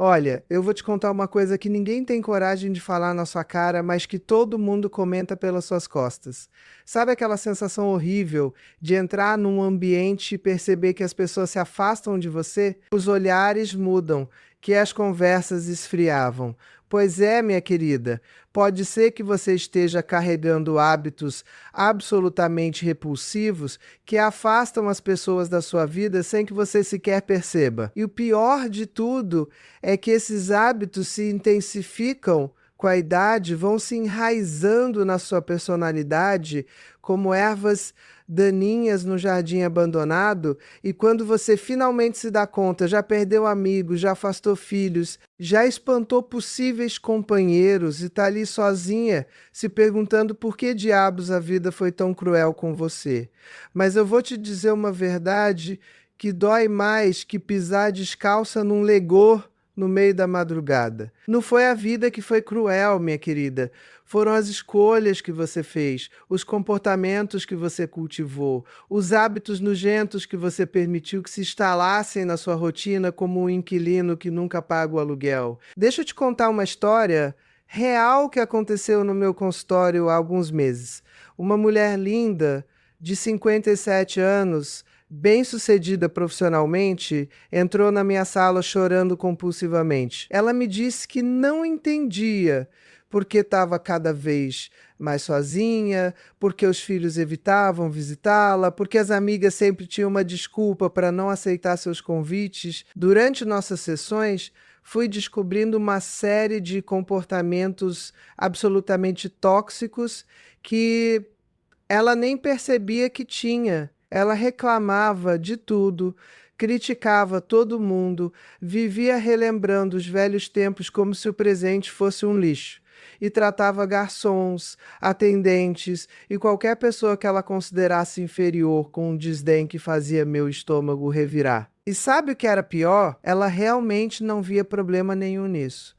Olha, eu vou te contar uma coisa que ninguém tem coragem de falar na sua cara, mas que todo mundo comenta pelas suas costas. Sabe aquela sensação horrível de entrar num ambiente e perceber que as pessoas se afastam de você? Os olhares mudam, que as conversas esfriavam. Pois é, minha querida, pode ser que você esteja carregando hábitos absolutamente repulsivos que afastam as pessoas da sua vida sem que você sequer perceba. E o pior de tudo é que esses hábitos se intensificam com a idade, vão se enraizando na sua personalidade como ervas daninhas no jardim abandonado, e quando você finalmente se dá conta, já perdeu amigos, já afastou filhos, já espantou possíveis companheiros e está ali sozinha, se perguntando por que diabos a vida foi tão cruel com você. Mas eu vou te dizer uma verdade que dói mais que pisar descalça num legô no meio da madrugada. Não foi a vida que foi cruel, minha querida. Foram as escolhas que você fez, os comportamentos que você cultivou, os hábitos nojentos que você permitiu que se instalassem na sua rotina como um inquilino que nunca paga o aluguel. Deixa eu te contar uma história real que aconteceu no meu consultório há alguns meses. Uma mulher linda, de 57 anos, bem-sucedida profissionalmente, entrou na minha sala chorando compulsivamente. Ela me disse que não entendia porque estava cada vez mais sozinha, porque os filhos evitavam visitá-la, porque as amigas sempre tinham uma desculpa para não aceitar seus convites. Durante nossas sessões, fui descobrindo uma série de comportamentos absolutamente tóxicos que ela nem percebia que tinha. Ela reclamava de tudo, criticava todo mundo, vivia relembrando os velhos tempos como se o presente fosse um lixo. E tratava garçons, atendentes e qualquer pessoa que ela considerasse inferior com um desdém que fazia meu estômago revirar. E sabe o que era pior? Ela realmente não via problema nenhum nisso.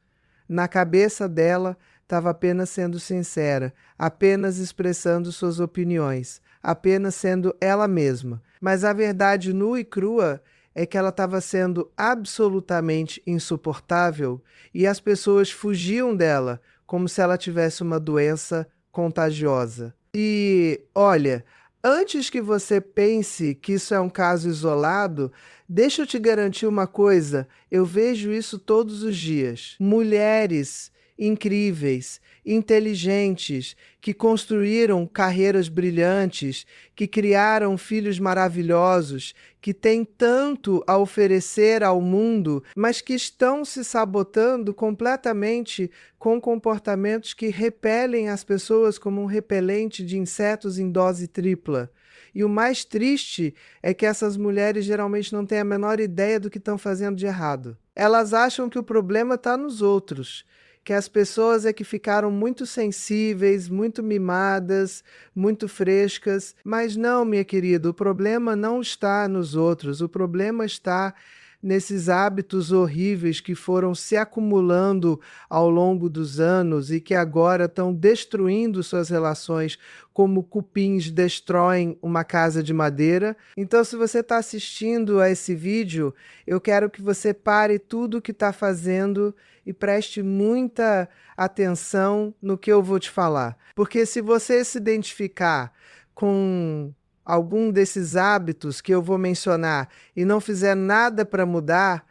Na cabeça dela, estava apenas sendo sincera, apenas expressando suas opiniões, apenas sendo ela mesma. Mas a verdade nua e crua é que ela estava sendo absolutamente insuportável e as pessoas fugiam dela como se ela tivesse uma doença contagiosa. E olha, antes que você pense que isso é um caso isolado, deixa eu te garantir uma coisa, eu vejo isso todos os dias. Mulheres incríveis, inteligentes, que construíram carreiras brilhantes, que criaram filhos maravilhosos, que têm tanto a oferecer ao mundo, mas que estão se sabotando completamente com comportamentos que repelem as pessoas como um repelente de insetos em dose tripla. E o mais triste é que essas mulheres geralmente não têm a menor ideia do que estão fazendo de errado. Elas acham que o problema está nos outros, que as pessoas é que ficaram muito sensíveis, muito mimadas, muito frescas. Mas não, minha querida, o problema não está nos outros, o problema está nesses hábitos horríveis que foram se acumulando ao longo dos anos e que agora estão destruindo suas relações, como cupins destroem uma casa de madeira. Então, se você está assistindo a esse vídeo, eu quero que você pare tudo o que está fazendo e preste muita atenção no que eu vou te falar. Porque se você se identificar com algum desses hábitos que eu vou mencionar e não fizer nada para mudar,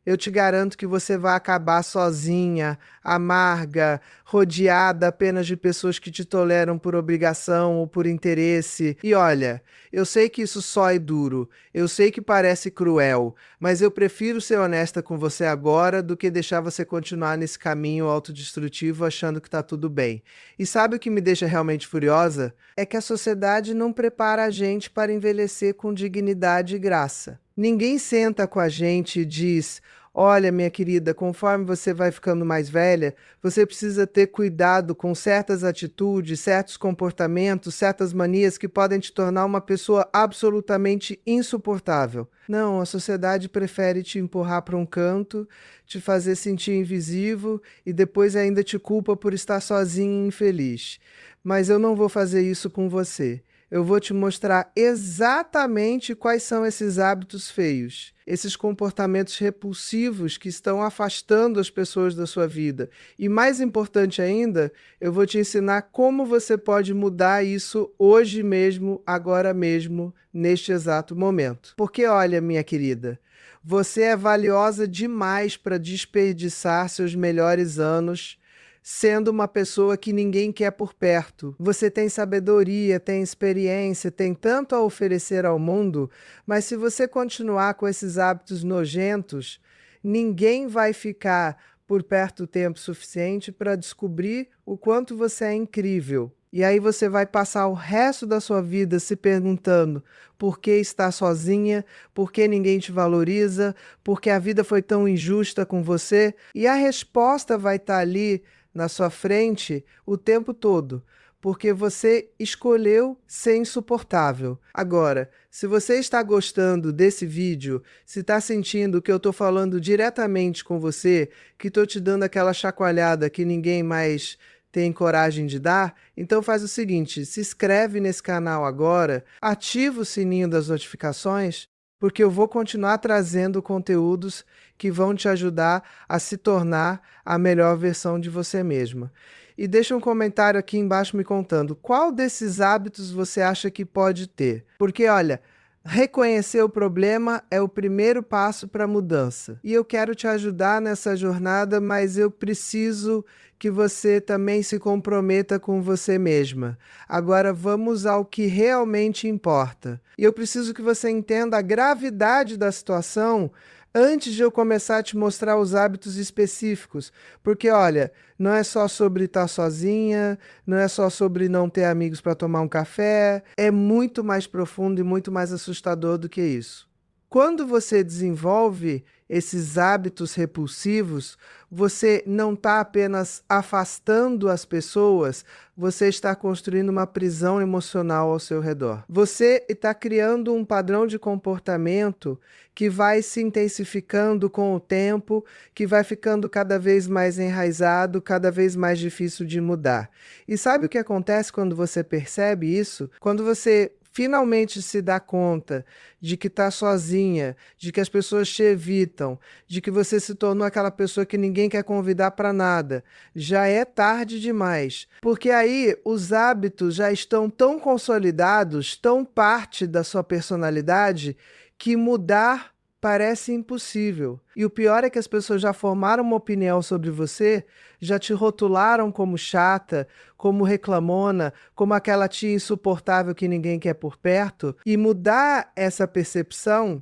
eu te garanto que você vai acabar sozinha, amarga, rodeada apenas de pessoas que te toleram por obrigação ou por interesse. E olha, eu sei que isso só é duro, eu sei que parece cruel, mas eu prefiro ser honesta com você agora do que deixar você continuar nesse caminho autodestrutivo achando que está tudo bem. E sabe o que me deixa realmente furiosa? É que a sociedade não prepara a gente para envelhecer com dignidade e graça. Ninguém senta com a gente e diz: olha, minha querida, conforme você vai ficando mais velha, você precisa ter cuidado com certas atitudes, certos comportamentos, certas manias que podem te tornar uma pessoa absolutamente insuportável. Não, a sociedade prefere te empurrar para um canto, te fazer sentir invisível e depois ainda te culpa por estar sozinho e infeliz. Mas eu não vou fazer isso com você. eu vou te mostrar exatamente quais são esses hábitos feios, esses comportamentos repulsivos que estão afastando as pessoas da sua vida. E mais importante ainda, eu vou te ensinar como você pode mudar isso hoje mesmo, agora mesmo, neste exato momento. Porque olha, minha querida, você é valiosa demais para desperdiçar seus melhores anos sendo uma pessoa que ninguém quer por perto. Você tem sabedoria, tem experiência, tem tanto a oferecer ao mundo, mas se você continuar com esses hábitos nojentos, ninguém vai ficar por perto o tempo suficiente para descobrir o quanto você é incrível. E aí você vai passar o resto da sua vida se perguntando por que está sozinha, por que ninguém te valoriza, por que a vida foi tão injusta com você. E a resposta vai estar ali na sua frente o tempo todo, porque você escolheu ser insuportável. Agora, se você está gostando desse vídeo, se está sentindo que eu estou falando diretamente com você, que estou te dando aquela chacoalhada que ninguém mais tem coragem de dar, então faz o seguinte, se inscreve nesse canal agora, ativa o sininho das notificações, porque eu vou continuar trazendo conteúdos que vão te ajudar a se tornar a melhor versão de você mesma. E deixa um comentário aqui embaixo me contando qual desses hábitos você acha que pode ter. Porque, olha, reconhecer o problema é o primeiro passo para a mudança. E eu quero te ajudar nessa jornada, mas eu preciso que você também se comprometa com você mesma. Agora vamos ao que realmente importa. E eu preciso que você entenda a gravidade da situação antes de eu começar a te mostrar os hábitos específicos. Porque, olha, não é só sobre estar sozinha, não é só sobre não ter amigos para tomar um café, é muito mais profundo e muito mais assustador do que isso. Quando você desenvolve esses hábitos repulsivos, você não está apenas afastando as pessoas, você está construindo uma prisão emocional ao seu redor. Você está criando um padrão de comportamento que vai se intensificando com o tempo, que vai ficando cada vez mais enraizado, cada vez mais difícil de mudar. E sabe o que acontece quando você percebe isso? Quando você finalmente se dá conta de que está sozinha, de que as pessoas te evitam, de que você se tornou aquela pessoa que ninguém quer convidar para nada, já é tarde demais. Porque aí os hábitos já estão tão consolidados, tão parte da sua personalidade, que mudar parece impossível. E o pior é que as pessoas já formaram uma opinião sobre você, já te rotularam como chata, como reclamona, como aquela tia insuportável que ninguém quer por perto. E mudar essa percepção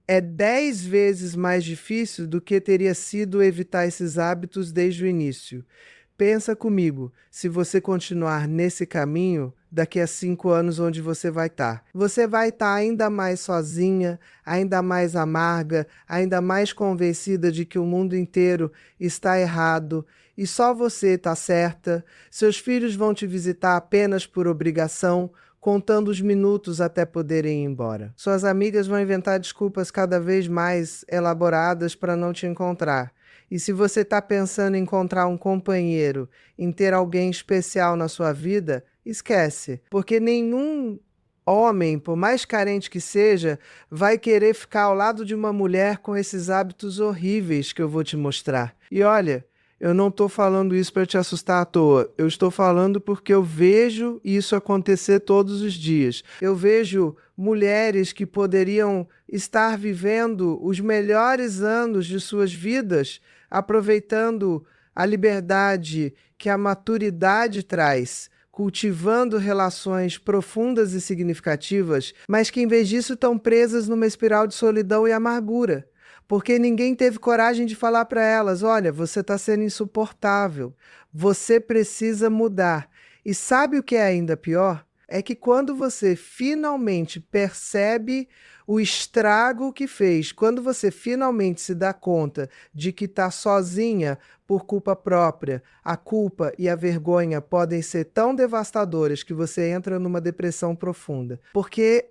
é 10 vezes mais difícil do que teria sido evitar esses hábitos desde o início. Pensa comigo, se você continuar nesse caminho, daqui a 5 anos onde você vai estar? Você vai estar ainda mais sozinha, ainda mais amarga, ainda mais convencida de que o mundo inteiro está errado e só você está certa. Seus filhos vão te visitar apenas por obrigação, contando os minutos até poderem ir embora. Suas amigas vão inventar desculpas cada vez mais elaboradas para não te encontrar. E se você está pensando em encontrar um companheiro, em ter alguém especial na sua vida, esquece. Porque nenhum homem, por mais carente que seja, vai querer ficar ao lado de uma mulher com esses hábitos horríveis que eu vou te mostrar. E olha, eu não estou falando isso para te assustar à toa. Eu estou falando porque eu vejo isso acontecer todos os dias. Eu vejo mulheres que poderiam estar vivendo os melhores anos de suas vidas, aproveitando a liberdade que a maturidade traz, cultivando relações profundas e significativas, mas que em vez disso estão presas numa espiral de solidão e amargura. Porque ninguém teve coragem de falar para elas, olha, você está sendo insuportável, você precisa mudar. E sabe o que é ainda pior? É que quando você finalmente percebe o estrago que fez, quando você finalmente se dá conta de que está sozinha por culpa própria, a culpa e a vergonha podem ser tão devastadoras que você entra numa depressão profunda. Porque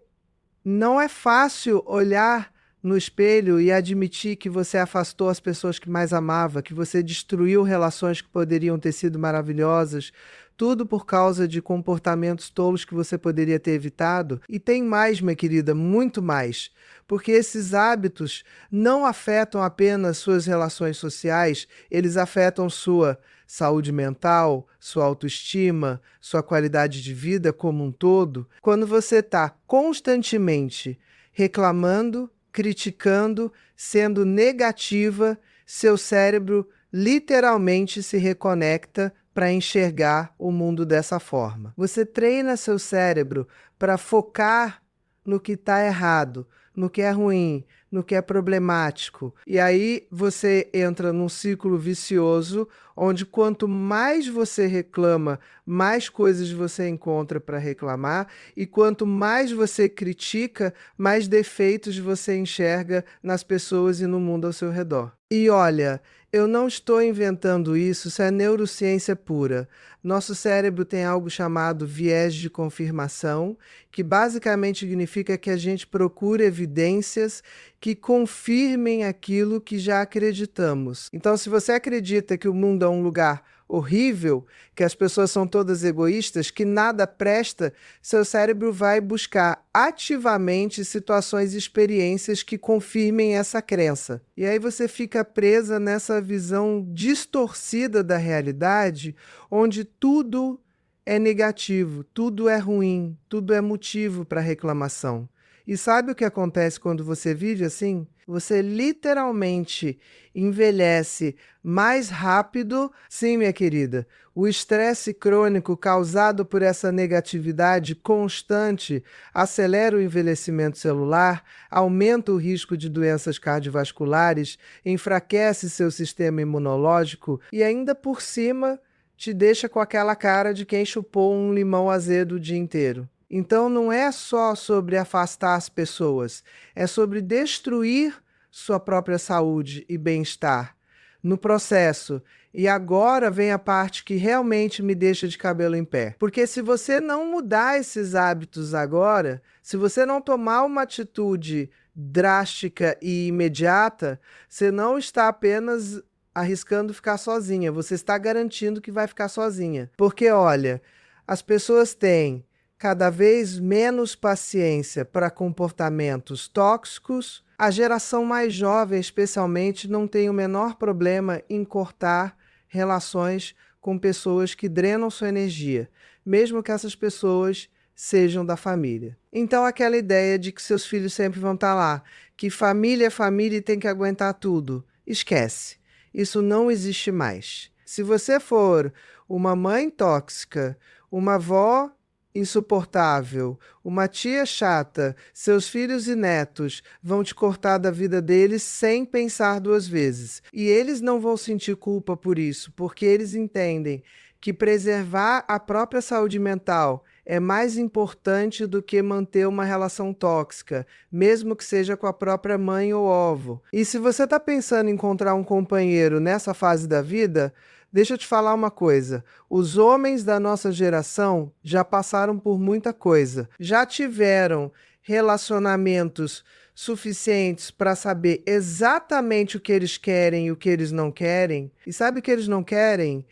não é fácil olhar no espelho e admitir que você afastou as pessoas que mais amava, que você destruiu relações que poderiam ter sido maravilhosas, Tudo por causa de comportamentos tolos que você poderia ter evitado. E tem mais, minha querida, muito mais. Porque esses hábitos não afetam apenas suas relações sociais, eles afetam sua saúde mental, sua autoestima, sua qualidade de vida como um todo. Quando você está constantemente reclamando, criticando, sendo negativa, seu cérebro literalmente se reconecta para enxergar o mundo dessa forma. Você treina seu cérebro para focar no que está errado, no que é ruim, no que é problemático. E aí você entra num ciclo vicioso, onde quanto mais você reclama, mais coisas você encontra para reclamar, e quanto mais você critica, mais defeitos você enxerga nas pessoas e no mundo ao seu redor. E olha, eu não estou inventando isso, isso é neurociência pura. Nosso cérebro tem algo chamado viés de confirmação, que basicamente significa que a gente procura evidências que confirmem aquilo que já acreditamos. Então, se você acredita que o mundo é um lugar horrível, que as pessoas são todas egoístas, que nada presta, seu cérebro vai buscar ativamente situações e experiências que confirmem essa crença. E aí você fica presa nessa visão distorcida da realidade, onde tudo é negativo, tudo é ruim, tudo é motivo para reclamação. E sabe o que acontece quando você vive assim? Você literalmente envelhece mais rápido. Sim, minha querida, o estresse crônico causado por essa negatividade constante acelera o envelhecimento celular, aumenta o risco de doenças cardiovasculares, enfraquece seu sistema imunológico e ainda por cima te deixa com aquela cara de quem chupou um limão azedo o dia inteiro. Então não é só sobre afastar as pessoas, é sobre destruir sua própria saúde e bem-estar no processo. E agora vem a parte que realmente me deixa de cabelo em pé. Porque se você não mudar esses hábitos agora, se você não tomar uma atitude drástica e imediata, você não está apenas arriscando ficar sozinha, você está garantindo que vai ficar sozinha. Porque olha, as pessoas têm cada vez menos paciência para comportamentos tóxicos. A geração mais jovem, especialmente, não tem o menor problema em cortar relações com pessoas que drenam sua energia, mesmo que essas pessoas sejam da família. Então, aquela ideia de que seus filhos sempre vão estar lá, que família é família e tem que aguentar tudo, esquece. Isso não existe mais. Se você for uma mãe tóxica, uma avó insuportável, uma tia chata, seus filhos e netos vão te cortar da vida deles sem pensar duas vezes. E eles não vão sentir culpa por isso, porque eles entendem que preservar a própria saúde mental é mais importante do que manter uma relação tóxica, mesmo que seja com a própria mãe ou ovo. E se você está pensando em encontrar um companheiro nessa fase da vida, deixa eu te falar uma coisa, os homens da nossa geração já passaram por muita coisa, já tiveram relacionamentos suficientes para saber exatamente o que eles querem e o que eles não querem. E sabe o que eles não querem?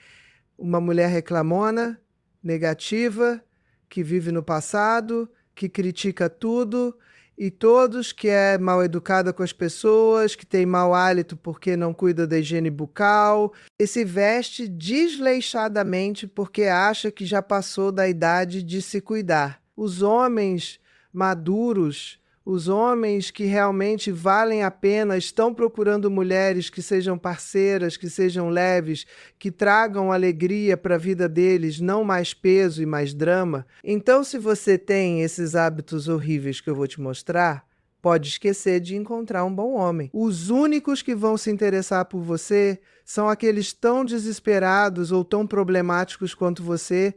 Uma mulher reclamona, negativa, que vive no passado, que critica tudo, e todos que é mal educada com as pessoas, que tem mau hálito porque não cuida da higiene bucal, e se veste desleixadamente porque acha que já passou da idade de se cuidar. Os homens maduros, os homens que realmente valem a pena, estão procurando mulheres que sejam parceiras, que sejam leves, que tragam alegria para a vida deles, não mais peso e mais drama. Então, se você tem esses hábitos horríveis que eu vou te mostrar, pode esquecer de encontrar um bom homem. Os únicos que vão se interessar por você são aqueles tão desesperados ou tão problemáticos quanto você,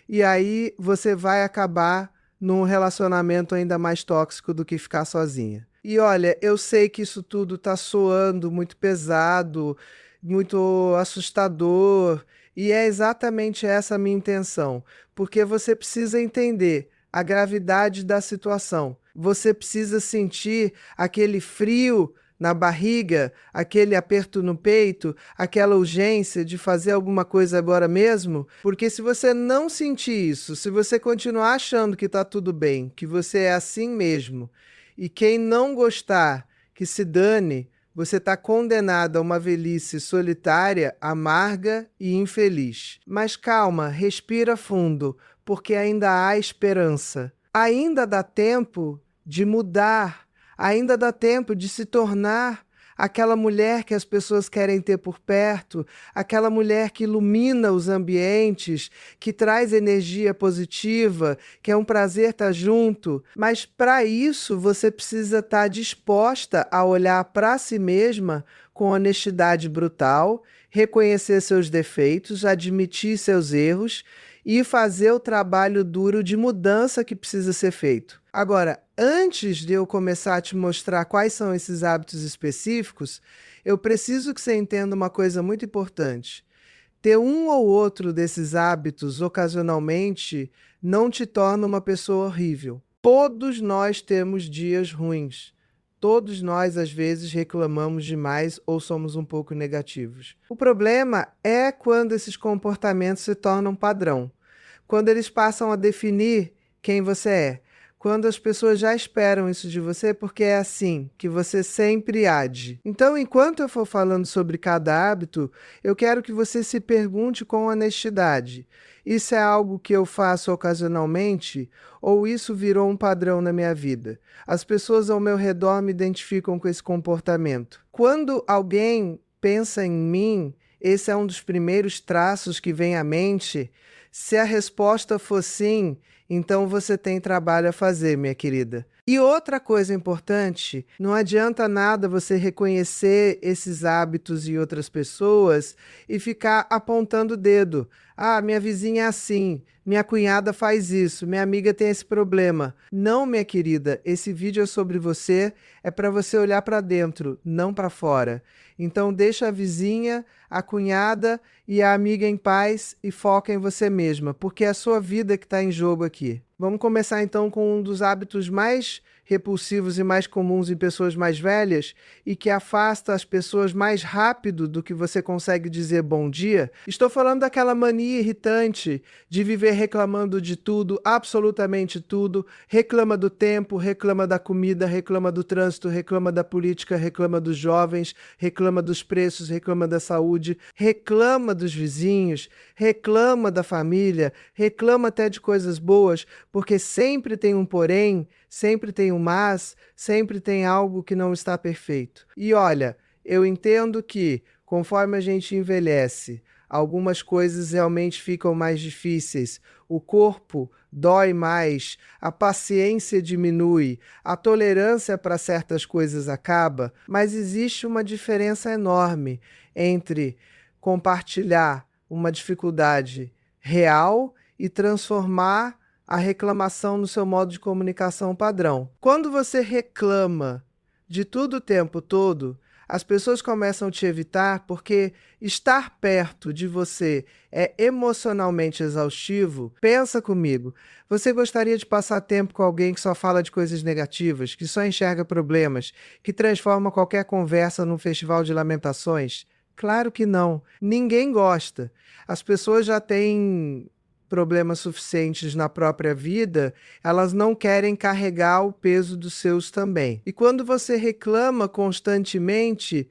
e aí você vai acabar num relacionamento ainda mais tóxico do que ficar sozinha. E olha, eu sei que isso tudo tá soando muito pesado, muito assustador, e é exatamente essa a minha intenção, porque você precisa entender a gravidade da situação. Você precisa sentir aquele frio na barriga, aquele aperto no peito, aquela urgência de fazer alguma coisa agora mesmo? Porque se você não sentir isso, se você continuar achando que está tudo bem, que você é assim mesmo, e quem não gostar, que se dane, você está condenado a uma velhice solitária, amarga e infeliz. Mas calma, respira fundo, porque ainda há esperança. Ainda dá tempo de mudar, ainda dá tempo de se tornar aquela mulher que as pessoas querem ter por perto, aquela mulher que ilumina os ambientes, que traz energia positiva, que é um prazer estar junto. Mas para isso você precisa estar disposta a olhar para si mesma com honestidade brutal, reconhecer seus defeitos, admitir seus erros e fazer o trabalho duro de mudança que precisa ser feito. Agora, antes de eu começar a te mostrar quais são esses hábitos específicos, eu preciso que você entenda uma coisa muito importante. Ter um ou outro desses hábitos ocasionalmente não te torna uma pessoa horrível. Todos nós temos dias ruins. Todos nós, às vezes, reclamamos demais ou somos um pouco negativos. O problema é quando esses comportamentos se tornam padrão. Quando eles passam a definir quem você é. Quando as pessoas já esperam isso de você, porque é assim que você sempre age. Então, enquanto eu for falando sobre cada hábito, eu quero que você se pergunte com honestidade. Isso é algo que eu faço ocasionalmente ou isso virou um padrão na minha vida? As pessoas ao meu redor me identificam com esse comportamento. Quando alguém pensa em mim, esse é um dos primeiros traços que vem à mente. Se a resposta for sim, então você tem trabalho a fazer, minha querida. E outra coisa importante, não adianta nada você reconhecer esses hábitos em outras pessoas e ficar apontando o dedo. Ah, minha vizinha é assim, minha cunhada faz isso, minha amiga tem esse problema. Não, minha querida, esse vídeo é sobre você, é para você olhar para dentro, não para fora. Então deixa a vizinha, a cunhada e a amiga em paz e foca em você mesma, porque é a sua vida que está em jogo aqui. Vamos começar então com um dos hábitos mais repulsivos e mais comuns em pessoas mais velhas e que afasta as pessoas mais rápido do que você consegue dizer bom dia. Estou falando daquela mania irritante de viver reclamando de tudo, absolutamente tudo, reclama do tempo, reclama da comida, reclama do trânsito, reclama da política, reclama dos jovens, reclama dos preços, reclama da saúde, reclama dos vizinhos, reclama da família, reclama até de coisas boas, porque sempre tem um porém, sempre tem um mas, sempre tem algo que não está perfeito. E olha, eu entendo que, conforme a gente envelhece, algumas coisas realmente ficam mais difíceis, o corpo dói mais, a paciência diminui, a tolerância para certas coisas acaba, mas existe uma diferença enorme entre compartilhar uma dificuldade real e transformar a reclamação no seu modo de comunicação padrão. Quando você reclama de tudo o tempo todo, as pessoas começam a te evitar porque estar perto de você é emocionalmente exaustivo. Pensa comigo, você gostaria de passar tempo com alguém que só fala de coisas negativas, que só enxerga problemas, que transforma qualquer conversa num festival de lamentações? Claro que não. Ninguém gosta. As pessoas já têm problemas suficientes na própria vida, elas não querem carregar o peso dos seus também. E quando você reclama constantemente,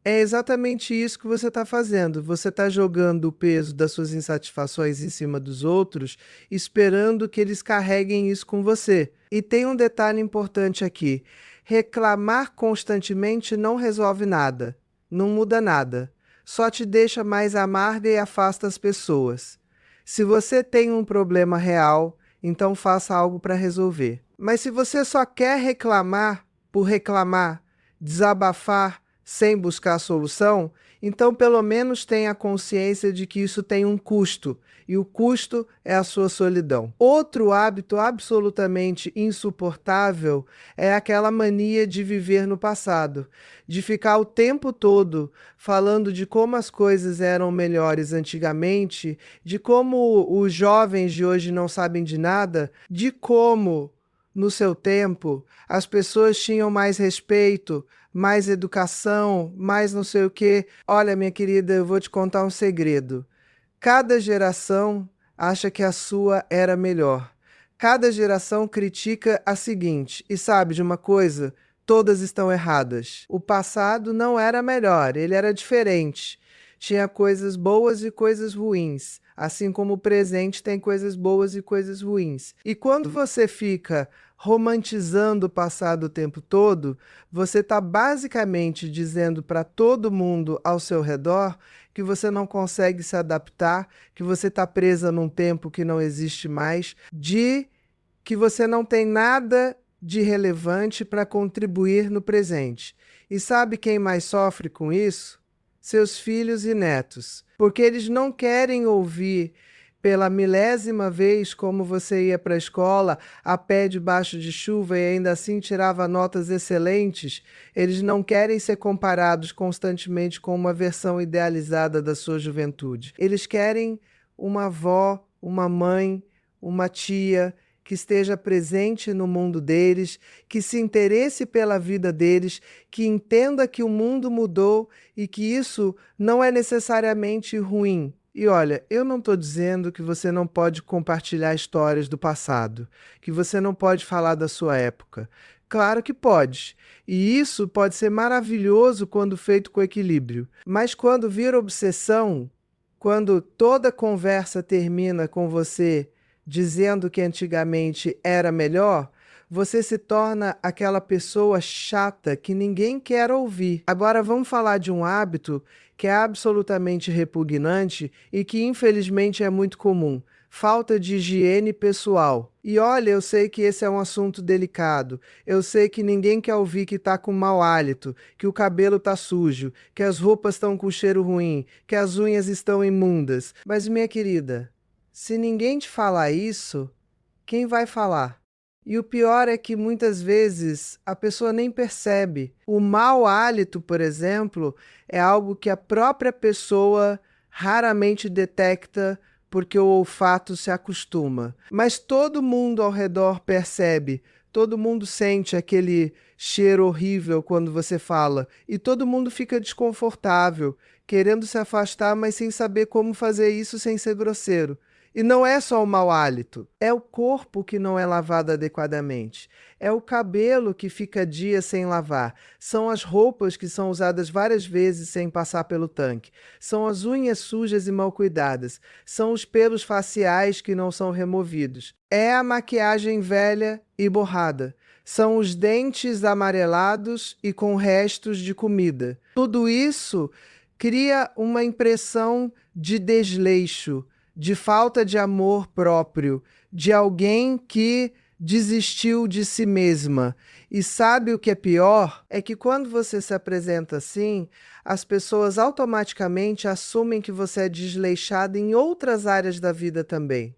é exatamente isso que você está fazendo. Você está jogando o peso das suas insatisfações em cima dos outros, esperando que eles carreguem isso com você. E tem um detalhe importante aqui. Reclamar constantemente não resolve nada, não muda nada. Só te deixa mais amarga e afasta as pessoas. Se você tem um problema real, então faça algo para resolver. Mas se você só quer reclamar por reclamar, desabafar sem buscar solução, então pelo menos tenha consciência de que isso tem um custo, e o custo é a sua solidão. Outro hábito absolutamente insuportável é aquela mania de viver no passado, de ficar o tempo todo falando de como as coisas eram melhores antigamente, de como os jovens de hoje não sabem de nada, de como no seu tempo, as pessoas tinham mais respeito, mais educação, mais não sei o quê. Olha, minha querida, eu vou te contar um segredo. Cada geração acha que a sua era melhor. Cada geração critica a seguinte, e sabe de uma coisa? Todas estão erradas. O passado não era melhor, ele era diferente. Tinha coisas boas e coisas ruins, assim como o presente tem coisas boas e coisas ruins. E quando você fica romantizando o passado o tempo todo, você está basicamente dizendo para todo mundo ao seu redor que você não consegue se adaptar, que você está presa num tempo que não existe mais, de que você não tem nada de relevante para contribuir no presente. E sabe quem mais sofre com isso? Seus filhos e netos, porque eles não querem ouvir pela milésima vez como você ia para a escola a pé debaixo de chuva e ainda assim tirava notas excelentes. Eles não querem ser comparados constantemente com uma versão idealizada da sua juventude. Eles querem uma avó, uma mãe, uma tia que esteja presente no mundo deles, que se interesse pela vida deles, que entenda que o mundo mudou e que isso não é necessariamente ruim. E olha, eu não estou dizendo que você não pode compartilhar histórias do passado, que você não pode falar da sua época. Claro que pode. E isso pode ser maravilhoso quando feito com equilíbrio. Mas quando vira obsessão, quando toda conversa termina com você dizendo que antigamente era melhor, você se torna aquela pessoa chata que ninguém quer ouvir. Agora vamos falar de um hábito que é absolutamente repugnante e que infelizmente é muito comum. Falta de higiene pessoal. E olha, eu sei que esse é um assunto delicado. Eu sei que ninguém quer ouvir que está com mau hálito, que o cabelo está sujo, que as roupas estão com cheiro ruim, que as unhas estão imundas. Mas, minha querida, se ninguém te falar isso, quem vai falar? E o pior é que muitas vezes a pessoa nem percebe. O mau hálito, por exemplo, é algo que a própria pessoa raramente detecta porque o olfato se acostuma. Mas todo mundo ao redor percebe, todo mundo sente aquele cheiro horrível quando você fala e todo mundo fica desconfortável, querendo se afastar, mas sem saber como fazer isso sem ser grosseiro. E não é só o mau hálito, é o corpo que não é lavado adequadamente, é o cabelo que fica dias sem lavar, são as roupas que são usadas várias vezes sem passar pelo tanque, são as unhas sujas e mal cuidadas, são os pelos faciais que não são removidos, é a maquiagem velha e borrada, são os dentes amarelados e com restos de comida. Tudo isso cria uma impressão de desleixo, de falta de amor próprio, de alguém que desistiu de si mesma. E sabe o que é pior? É que quando você se apresenta assim, as pessoas automaticamente assumem que você é desleixada em outras áreas da vida também.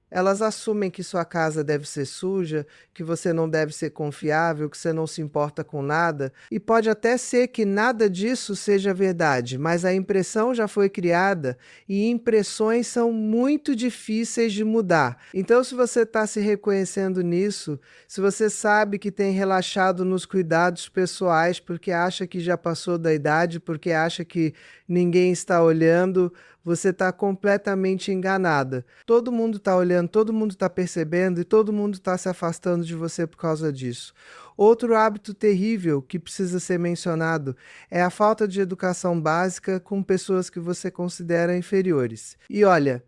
Elas assumem que sua casa deve ser suja, que você não deve ser confiável, que você não se importa com nada. E pode até ser que nada disso seja verdade, mas a impressão já foi criada e impressões são muito difíceis de mudar. Então, se você está se reconhecendo nisso, se você sabe que tem relaxado nos cuidados pessoais porque acha que já passou da idade, porque acha que ninguém está olhando, você está completamente enganada. Todo mundo está olhando, todo mundo está percebendo e todo mundo está se afastando de você por causa disso. Outro hábito terrível que precisa ser mencionado é a falta de educação básica com pessoas que você considera inferiores. E olha,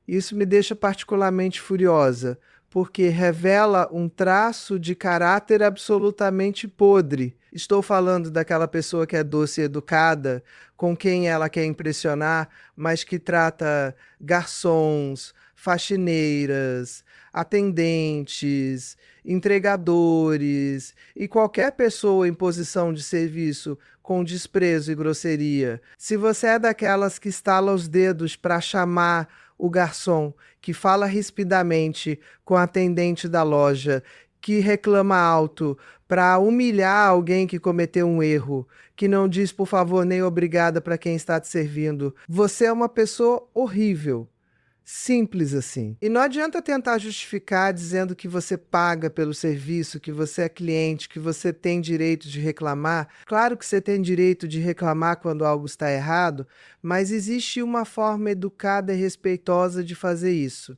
isso me deixa particularmente furiosa, porque revela um traço de caráter absolutamente podre. Estou falando daquela pessoa que é doce e educada, com quem ela quer impressionar, mas que trata garçons, faxineiras, atendentes, entregadores e qualquer pessoa em posição de serviço com desprezo e grosseria. Se você é daquelas que estala os dedos para chamar o garçom, que fala rispidamente com a atendente da loja, que reclama alto para humilhar alguém que cometeu um erro, que não diz por favor nem obrigada para quem está te servindo, você é uma pessoa horrível. Simples assim. E não adianta tentar justificar dizendo que você paga pelo serviço, que você é cliente, que você tem direito de reclamar. Claro que você tem direito de reclamar quando algo está errado, mas existe uma forma educada e respeitosa de fazer isso.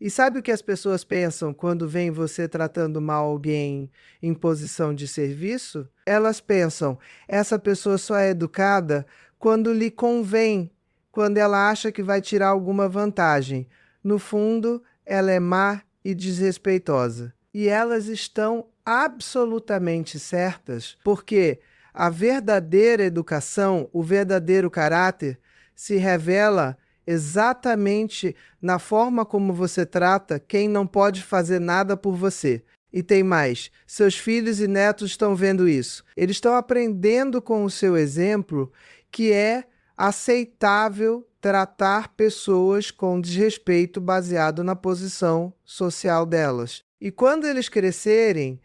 E sabe o que as pessoas pensam quando veem você tratando mal alguém em posição de serviço? Elas pensam, essa pessoa só é educada quando lhe convém, quando ela acha que vai tirar alguma vantagem. No fundo, ela é má e desrespeitosa. E elas estão absolutamente certas, porque a verdadeira educação, o verdadeiro caráter, se revela exatamente na forma como você trata quem não pode fazer nada por você. E tem mais, seus filhos e netos estão vendo isso. Eles estão aprendendo com o seu exemplo que é aceitável tratar pessoas com desrespeito baseado na posição social delas. E quando eles crescerem,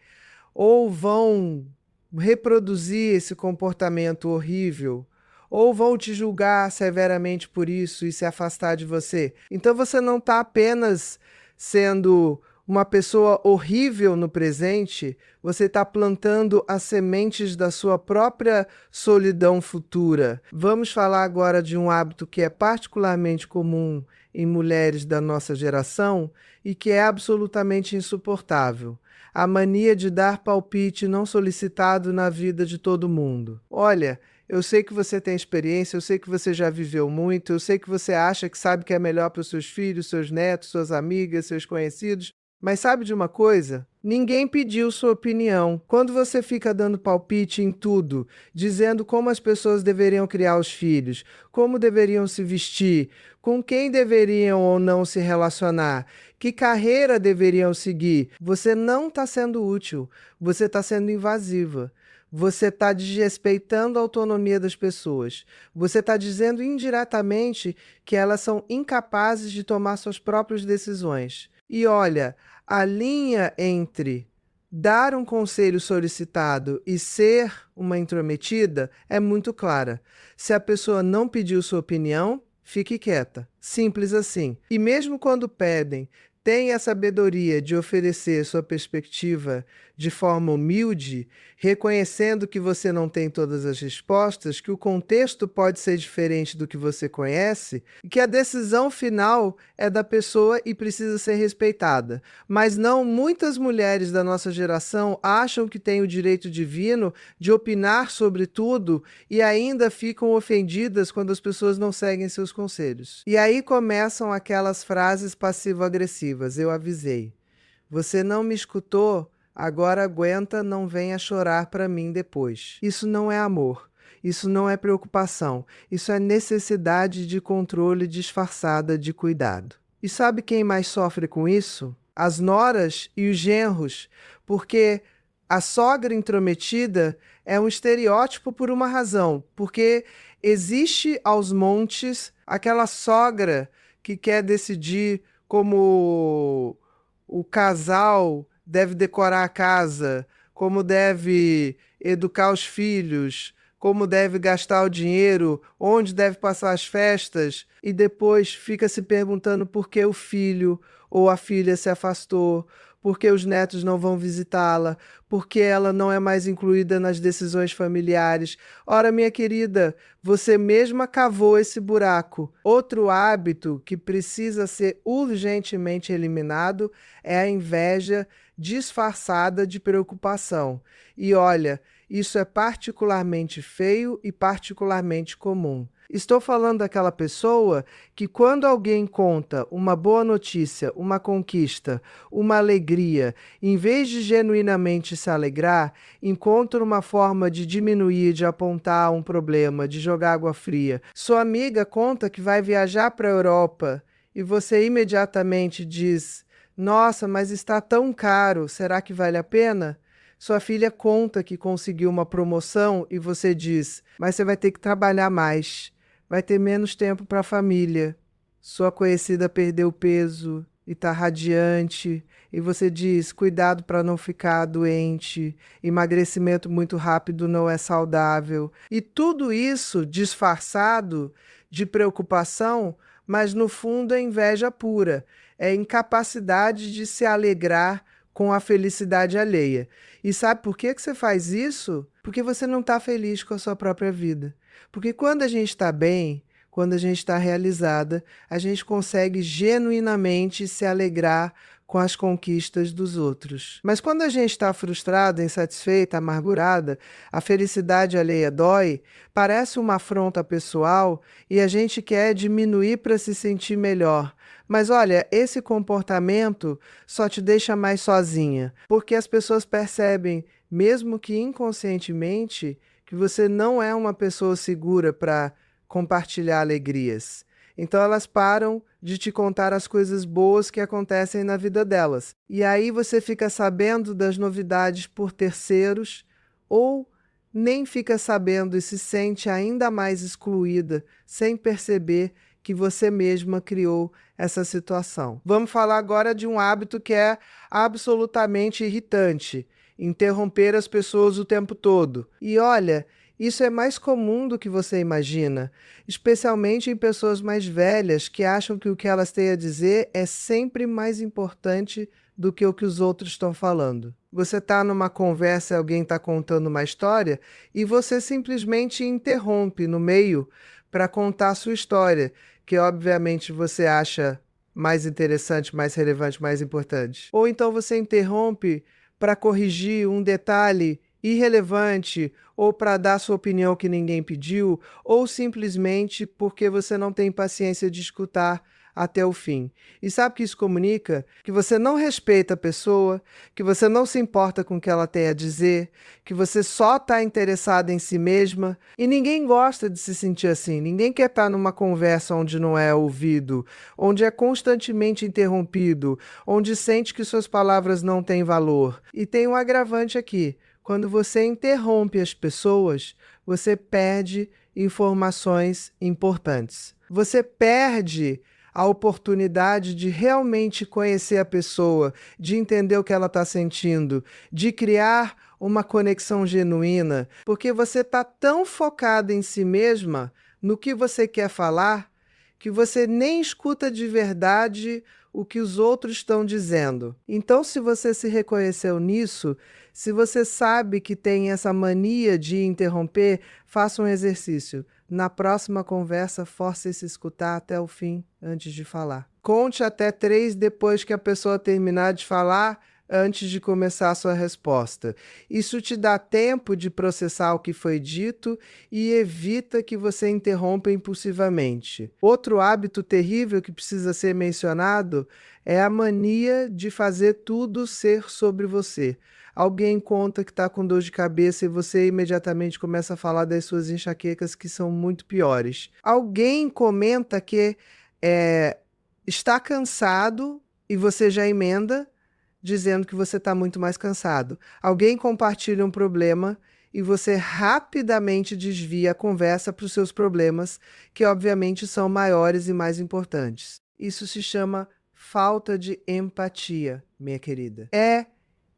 ou vão reproduzir esse comportamento horrível, ou vão te julgar severamente por isso e se afastar de você. Então você não está apenas sendo uma pessoa horrível no presente, você está plantando as sementes da sua própria solidão futura. Vamos falar agora de um hábito que é particularmente comum em mulheres da nossa geração e que é absolutamente insuportável. A mania de dar palpite não solicitado na vida de todo mundo. Olha, eu sei que você tem experiência, eu sei que você já viveu muito, eu sei que você acha que sabe o que é melhor para os seus filhos, seus netos, suas amigas, seus conhecidos, mas sabe de uma coisa? Ninguém pediu sua opinião. Quando você fica dando palpite em tudo, dizendo como as pessoas deveriam criar os filhos, como deveriam se vestir, com quem deveriam ou não se relacionar, que carreira deveriam seguir, você não está sendo útil, você está sendo invasiva. Você está desrespeitando a autonomia das pessoas. Você está dizendo indiretamente que elas são incapazes de tomar suas próprias decisões. E olha, a linha entre dar um conselho solicitado e ser uma intrometida é muito clara. Se a pessoa não pediu sua opinião, fique quieta. Simples assim. E mesmo quando pedem, tenha a sabedoria de oferecer sua perspectiva de forma humilde, reconhecendo que você não tem todas as respostas, que o contexto pode ser diferente do que você conhece, e que a decisão final é da pessoa e precisa ser respeitada. Mas não, muitas mulheres da nossa geração acham que têm o direito divino de opinar sobre tudo e ainda ficam ofendidas quando as pessoas não seguem seus conselhos. E aí começam aquelas frases passivo-agressivas. Eu avisei. Você não me escutou? Agora aguenta, não venha chorar para mim depois. Isso não é amor. Isso não é preocupação. Isso é necessidade de controle disfarçada de cuidado. E sabe quem mais sofre com isso? As noras e os genros, porque a sogra intrometida é um estereótipo por uma razão, porque existe aos montes aquela sogra que quer decidir como o casal deve decorar a casa, como deve educar os filhos, como deve gastar o dinheiro, onde deve passar as festas, e depois fica se perguntando por que o filho ou a filha se afastou, por que os netos não vão visitá-la, por que ela não é mais incluída nas decisões familiares. Ora, minha querida, você mesma cavou esse buraco. Outro hábito que precisa ser urgentemente eliminado é a inveja disfarçada de preocupação. E olha, isso é particularmente feio e particularmente comum. Estou falando daquela pessoa que, quando alguém conta uma boa notícia, uma conquista, uma alegria, em vez de genuinamente se alegrar, encontra uma forma de diminuir, de apontar um problema, de jogar água fria. Sua amiga conta que vai viajar para a Europa e você imediatamente diz: Nossa, mas está tão caro, será que vale a pena? Sua filha conta que conseguiu uma promoção e você diz: Mas você vai ter que trabalhar mais. Vai ter menos tempo para a família. Sua conhecida perdeu peso e está radiante. E você diz, cuidado para não ficar doente. Emagrecimento muito rápido não é saudável. E tudo isso disfarçado de preocupação, mas no fundo é inveja pura, é incapacidade de se alegrar com a felicidade alheia. E sabe por que que você faz isso? Porque você não está feliz com a sua própria vida. Porque quando a gente está bem, quando a gente está realizada, a gente consegue genuinamente se alegrar com as conquistas dos outros. Mas quando a gente está frustrada, insatisfeita, amargurada, a felicidade alheia dói, parece uma afronta pessoal e a gente quer diminuir para se sentir melhor. Mas olha, esse comportamento só te deixa mais sozinha, porque as pessoas percebem, mesmo que inconscientemente, que você não é uma pessoa segura para compartilhar alegrias. Então elas param de te contar as coisas boas que acontecem na vida delas. E aí você fica sabendo das novidades por terceiros ou nem fica sabendo e se sente ainda mais excluída, sem perceber que você mesma criou essa situação. Vamos falar agora de um hábito que é absolutamente irritante: interromper as pessoas o tempo todo. E olha, isso é mais comum do que você imagina, especialmente em pessoas mais velhas que acham que o que elas têm a dizer é sempre mais importante do que o que os outros estão falando. Você está numa conversa e alguém está contando uma história e você simplesmente interrompe no meio para contar a sua história, que obviamente você acha mais interessante, mais relevante, mais importante. Ou então você interrompe para corrigir um detalhe irrelevante, ou para dar sua opinião que ninguém pediu, ou simplesmente porque você não tem paciência de escutar até o fim. E sabe o que isso comunica? Que você não respeita a pessoa, que você não se importa com o que ela tem a dizer, que você só está interessada em si mesma. E ninguém gosta de se sentir assim. Ninguém quer estar numa conversa onde não é ouvido, onde é constantemente interrompido, onde sente que suas palavras não têm valor. E tem um agravante aqui. Quando você interrompe as pessoas, você perde informações importantes. Você perde a oportunidade de realmente conhecer a pessoa, de entender o que ela está sentindo, de criar uma conexão genuína, porque você está tão focada em si mesma, no que você quer falar, que você nem escuta de verdade o que os outros estão dizendo. Então, se você se reconheceu nisso, se você sabe que tem essa mania de interromper, faça um exercício. Na próxima conversa, force-se a escutar até o fim antes de falar. Conte até 3 depois que a pessoa terminar de falar, antes de começar a sua resposta. Isso te dá tempo de processar o que foi dito e evita que você interrompa impulsivamente. Outro hábito terrível que precisa ser mencionado é a mania de fazer tudo ser sobre você. Alguém conta que está com dor de cabeça e você imediatamente começa a falar das suas enxaquecas, que são muito piores. Alguém comenta que está cansado e você já emenda dizendo que você está muito mais cansado. Alguém compartilha um problema e você rapidamente desvia a conversa para os seus problemas, que obviamente são maiores e mais importantes. Isso se chama falta de empatia, minha querida. É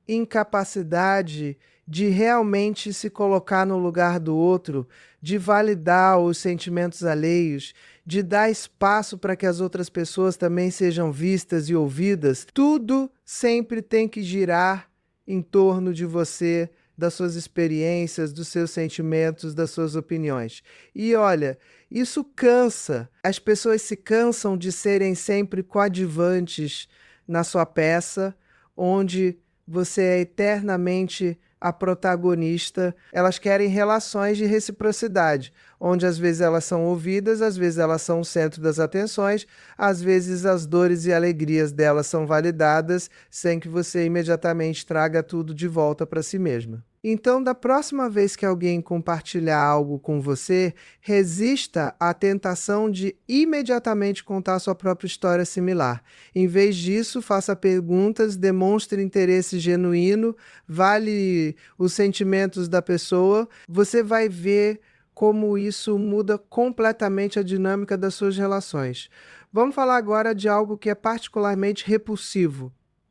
incapacidade de realmente se colocar no lugar do outro, de validar os sentimentos alheios, de dar espaço para que as outras pessoas também sejam vistas e ouvidas. Tudo sempre tem que girar em torno de você, das suas experiências, dos seus sentimentos, das suas opiniões. E olha, isso cansa. As pessoas se cansam de serem sempre coadjuvantes na sua peça, onde você é eternamente a protagonista. Elas querem relações de reciprocidade, onde às vezes elas são ouvidas, às vezes elas são o centro das atenções, às vezes as dores e alegrias delas são validadas, sem que você imediatamente traga tudo de volta para si mesma. Então, da próxima vez que alguém compartilhar algo com você, resista à tentação de imediatamente contar sua própria história similar. Em vez disso, faça perguntas, demonstre interesse genuíno, vale os sentimentos da pessoa. Você vai ver como isso muda completamente a dinâmica das suas relações. Vamos falar agora de algo que é particularmente repulsivo: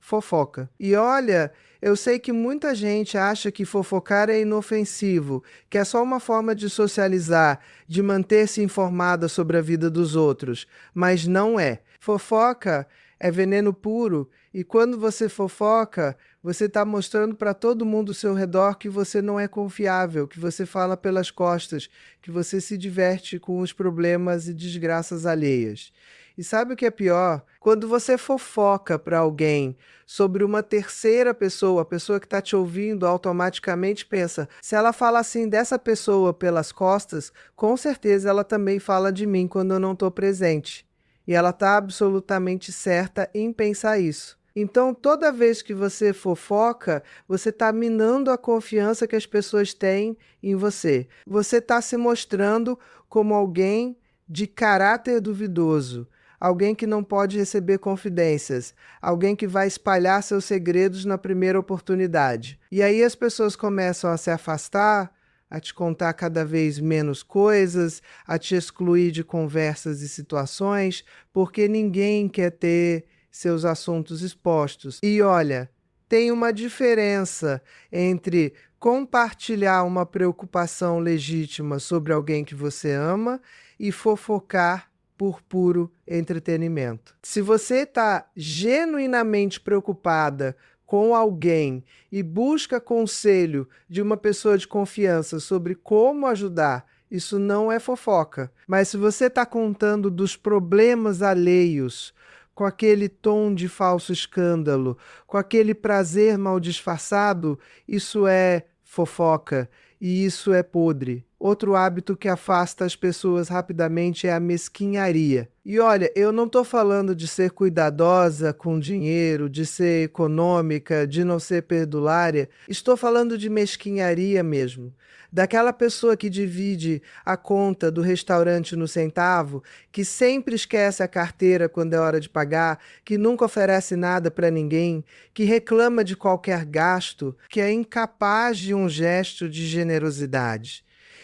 fofoca. E olha, eu sei que muita gente acha que fofocar é inofensivo, que é só uma forma de socializar, de manter-se informada sobre a vida dos outros, mas não é. Fofoca é veneno puro, e quando você fofoca, você está mostrando para todo mundo ao seu redor que você não é confiável, que você fala pelas costas, que você se diverte com os problemas e desgraças alheias. E sabe o que é pior? Quando você fofoca para alguém sobre uma terceira pessoa, a pessoa que está te ouvindo automaticamente pensa: se ela fala assim dessa pessoa pelas costas, com certeza ela também fala de mim quando eu não estou presente. E ela está absolutamente certa em pensar isso. Então, toda vez que você fofoca, você está minando a confiança que as pessoas têm em você. Você está se mostrando como alguém de caráter duvidoso, alguém que não pode receber confidências, alguém que vai espalhar seus segredos na primeira oportunidade. E aí as pessoas começam a se afastar, a te contar cada vez menos coisas, a te excluir de conversas e situações, porque ninguém quer ter seus assuntos expostos. E olha, tem uma diferença entre compartilhar uma preocupação legítima sobre alguém que você ama e fofocar por puro entretenimento. Se você está genuinamente preocupada com alguém e busca conselho de uma pessoa de confiança sobre como ajudar, isso não é fofoca. Mas se você está contando dos problemas alheios, com aquele tom de falso escândalo, com aquele prazer mal disfarçado, isso é fofoca e isso é podre. Outro hábito que afasta as pessoas rapidamente é a mesquinharia. E olha, eu não estou falando de ser cuidadosa com dinheiro, de ser econômica, de não ser perdulária. Estou falando de mesquinharia mesmo. Daquela pessoa que divide a conta do restaurante no centavo, que sempre esquece a carteira quando é hora de pagar, que nunca oferece nada para ninguém, que reclama de qualquer gasto, que é incapaz de um gesto de generosidade.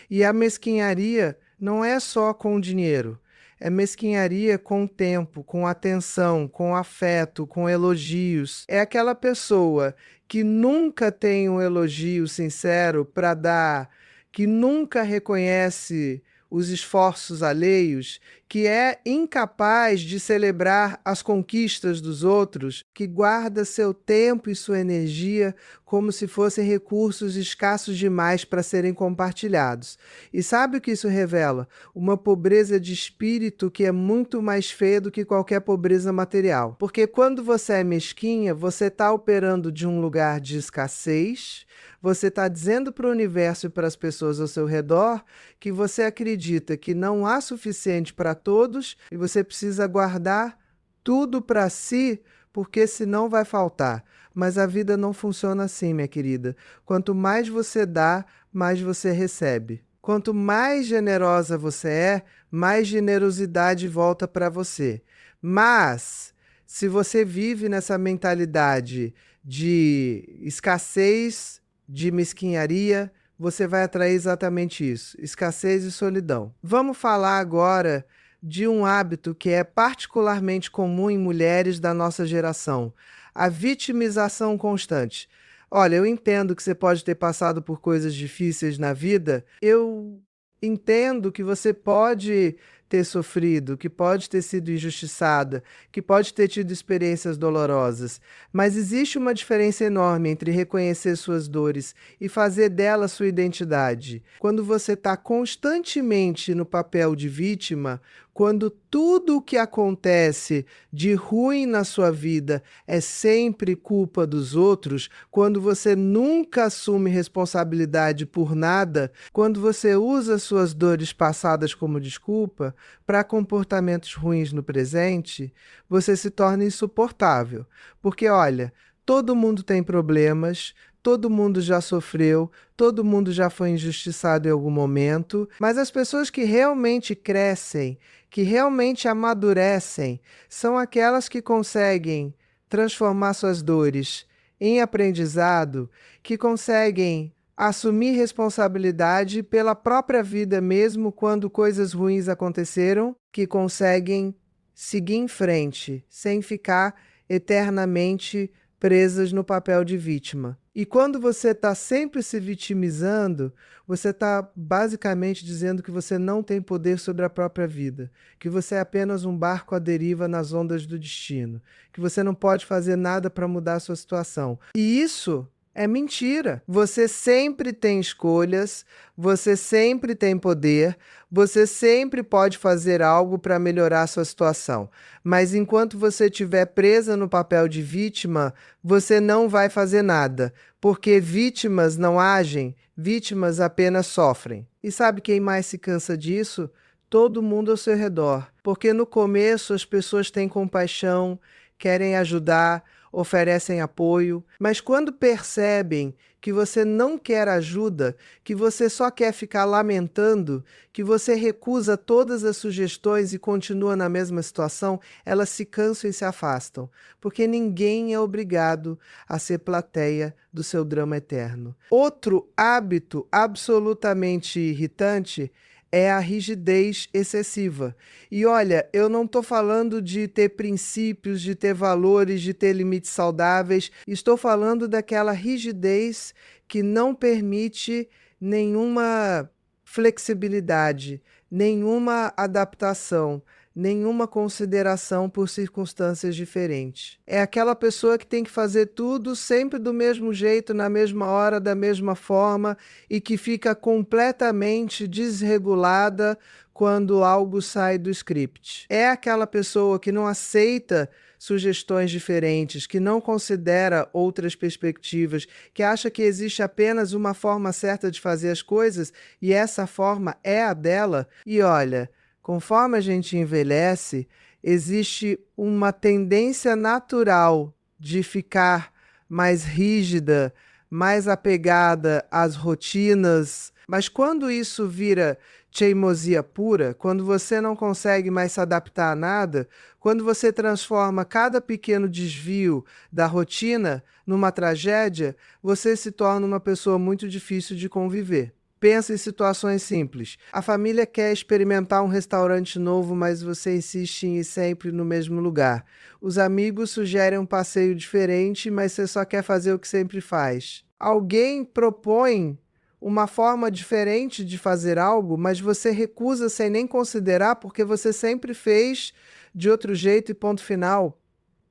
E a mesquinharia não é só com o dinheiro. É mesquinharia com o tempo, com atenção, com afeto, com elogios. É aquela pessoa que nunca tem um elogio sincero para dar, que nunca reconhece os esforços alheios, que é incapaz de celebrar as conquistas dos outros, que guarda seu tempo e sua energia como se fossem recursos escassos demais para serem compartilhados. E sabe o que isso revela? Uma pobreza de espírito que é muito mais feia do que qualquer pobreza material. Porque quando você é mesquinha, você está operando de um lugar de escassez, você está dizendo para o universo e para as pessoas ao seu redor que você acredita que não há suficiente para todos e você precisa guardar tudo para si, porque senão vai faltar. Mas a vida não funciona assim, minha querida. Quanto mais você dá, mais você recebe. Quanto mais generosa você é, mais generosidade volta para você. Mas, se você vive nessa mentalidade de escassez, de mesquinharia, você vai atrair exatamente isso: escassez e solidão. Vamos falar agora de um hábito que é particularmente comum em mulheres da nossa geração: a vitimização constante. Olha, eu entendo que você pode ter passado por coisas difíceis na vida, eu entendo que você pode ter sofrido, que pode ter sido injustiçada, que pode ter tido experiências dolorosas, mas existe uma diferença enorme entre reconhecer suas dores e fazer dela sua identidade. Quando você está constantemente no papel de vítima, quando tudo o que acontece de ruim na sua vida é sempre culpa dos outros, quando você nunca assume responsabilidade por nada, quando você usa suas dores passadas como desculpa para comportamentos ruins no presente, você se torna insuportável. Porque, olha, todo mundo tem problemas, todo mundo já sofreu, todo mundo já foi injustiçado em algum momento, mas as pessoas que realmente crescem, que realmente amadurecem, são aquelas que conseguem transformar suas dores em aprendizado, que conseguem assumir responsabilidade pela própria vida mesmo quando coisas ruins aconteceram, que conseguem seguir em frente, sem ficar eternamente presas no papel de vítima. E quando você está sempre se vitimizando, você está basicamente dizendo que você não tem poder sobre a própria vida, que você é apenas um barco à deriva nas ondas do destino, que você não pode fazer nada para mudar a sua situação. E isso é mentira. Você sempre tem escolhas, você sempre tem poder, você sempre pode fazer algo para melhorar a sua situação. Mas enquanto você estiver presa no papel de vítima, você não vai fazer nada, porque vítimas não agem, vítimas apenas sofrem. E sabe quem mais se cansa disso? Todo mundo ao seu redor. Porque no começo as pessoas têm compaixão, querem ajudar, oferecem apoio, mas quando percebem que você não quer ajuda, que você só quer ficar lamentando, que você recusa todas as sugestões e continua na mesma situação, elas se cansam e se afastam, porque ninguém é obrigado a ser plateia do seu drama eterno. Outro hábito absolutamente irritante é a rigidez excessiva. E olha, eu não estou falando de ter princípios, de ter valores, de ter limites saudáveis. Estou falando daquela rigidez que não permite nenhuma flexibilidade, nenhuma adaptação, nenhuma consideração por circunstâncias diferentes. É aquela pessoa que tem que fazer tudo sempre do mesmo jeito, na mesma hora, da mesma forma, e que fica completamente desregulada quando algo sai do script. É aquela pessoa que não aceita sugestões diferentes, que não considera outras perspectivas, que acha que existe apenas uma forma certa de fazer as coisas e essa forma é a dela. E olha, conforme a gente envelhece, existe uma tendência natural de ficar mais rígida, mais apegada às rotinas. Mas quando isso vira teimosia pura, quando você não consegue mais se adaptar a nada, quando você transforma cada pequeno desvio da rotina numa tragédia, você se torna uma pessoa muito difícil de conviver. Pensa em situações simples. A família quer experimentar um restaurante novo, mas você insiste em ir sempre no mesmo lugar. Os amigos sugerem um passeio diferente, mas você só quer fazer o que sempre faz. Alguém propõe uma forma diferente de fazer algo, mas você recusa sem nem considerar porque você sempre fez de outro jeito e ponto final.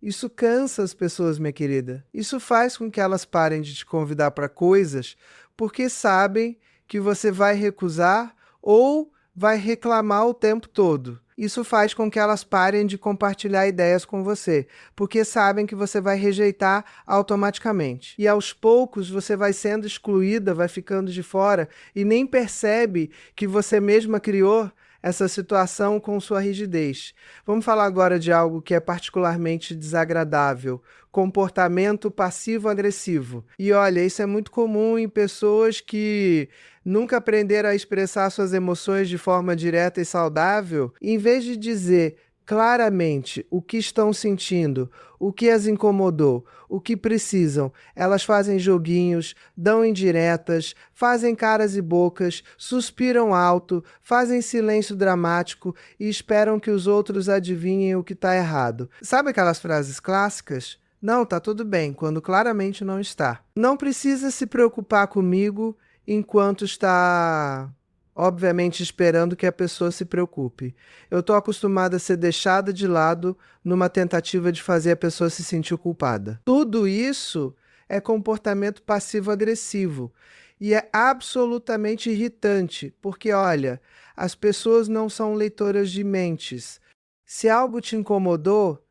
Isso cansa as pessoas, minha querida. Isso faz com que elas parem de te convidar para coisas porque sabem que você vai recusar ou vai reclamar o tempo todo. Isso faz com que elas parem de compartilhar ideias com você, porque sabem que você vai rejeitar automaticamente. E aos poucos você vai sendo excluída, vai ficando de fora e nem percebe que você mesma criou essa situação com sua rigidez. Vamos falar agora de algo que é particularmente desagradável: comportamento passivo-agressivo. E olha, isso é muito comum em pessoas que nunca aprenderam a expressar suas emoções de forma direta e saudável. Em vez de dizer claramente o que estão sentindo, o que as incomodou, o que precisam, elas fazem joguinhos, dão indiretas, fazem caras e bocas, suspiram alto, fazem silêncio dramático e esperam que os outros adivinhem o que está errado. Sabe aquelas frases clássicas? Não, tá tudo bem, quando claramente não está. Não precisa se preocupar comigo enquanto está, obviamente, esperando que a pessoa se preocupe. Eu estou acostumada a ser deixada de lado numa tentativa de fazer a pessoa se sentir culpada. Tudo isso é comportamento passivo-agressivo e é absolutamente irritante, porque, olha, as pessoas não são leitoras de mentes. Se algo te incomodou,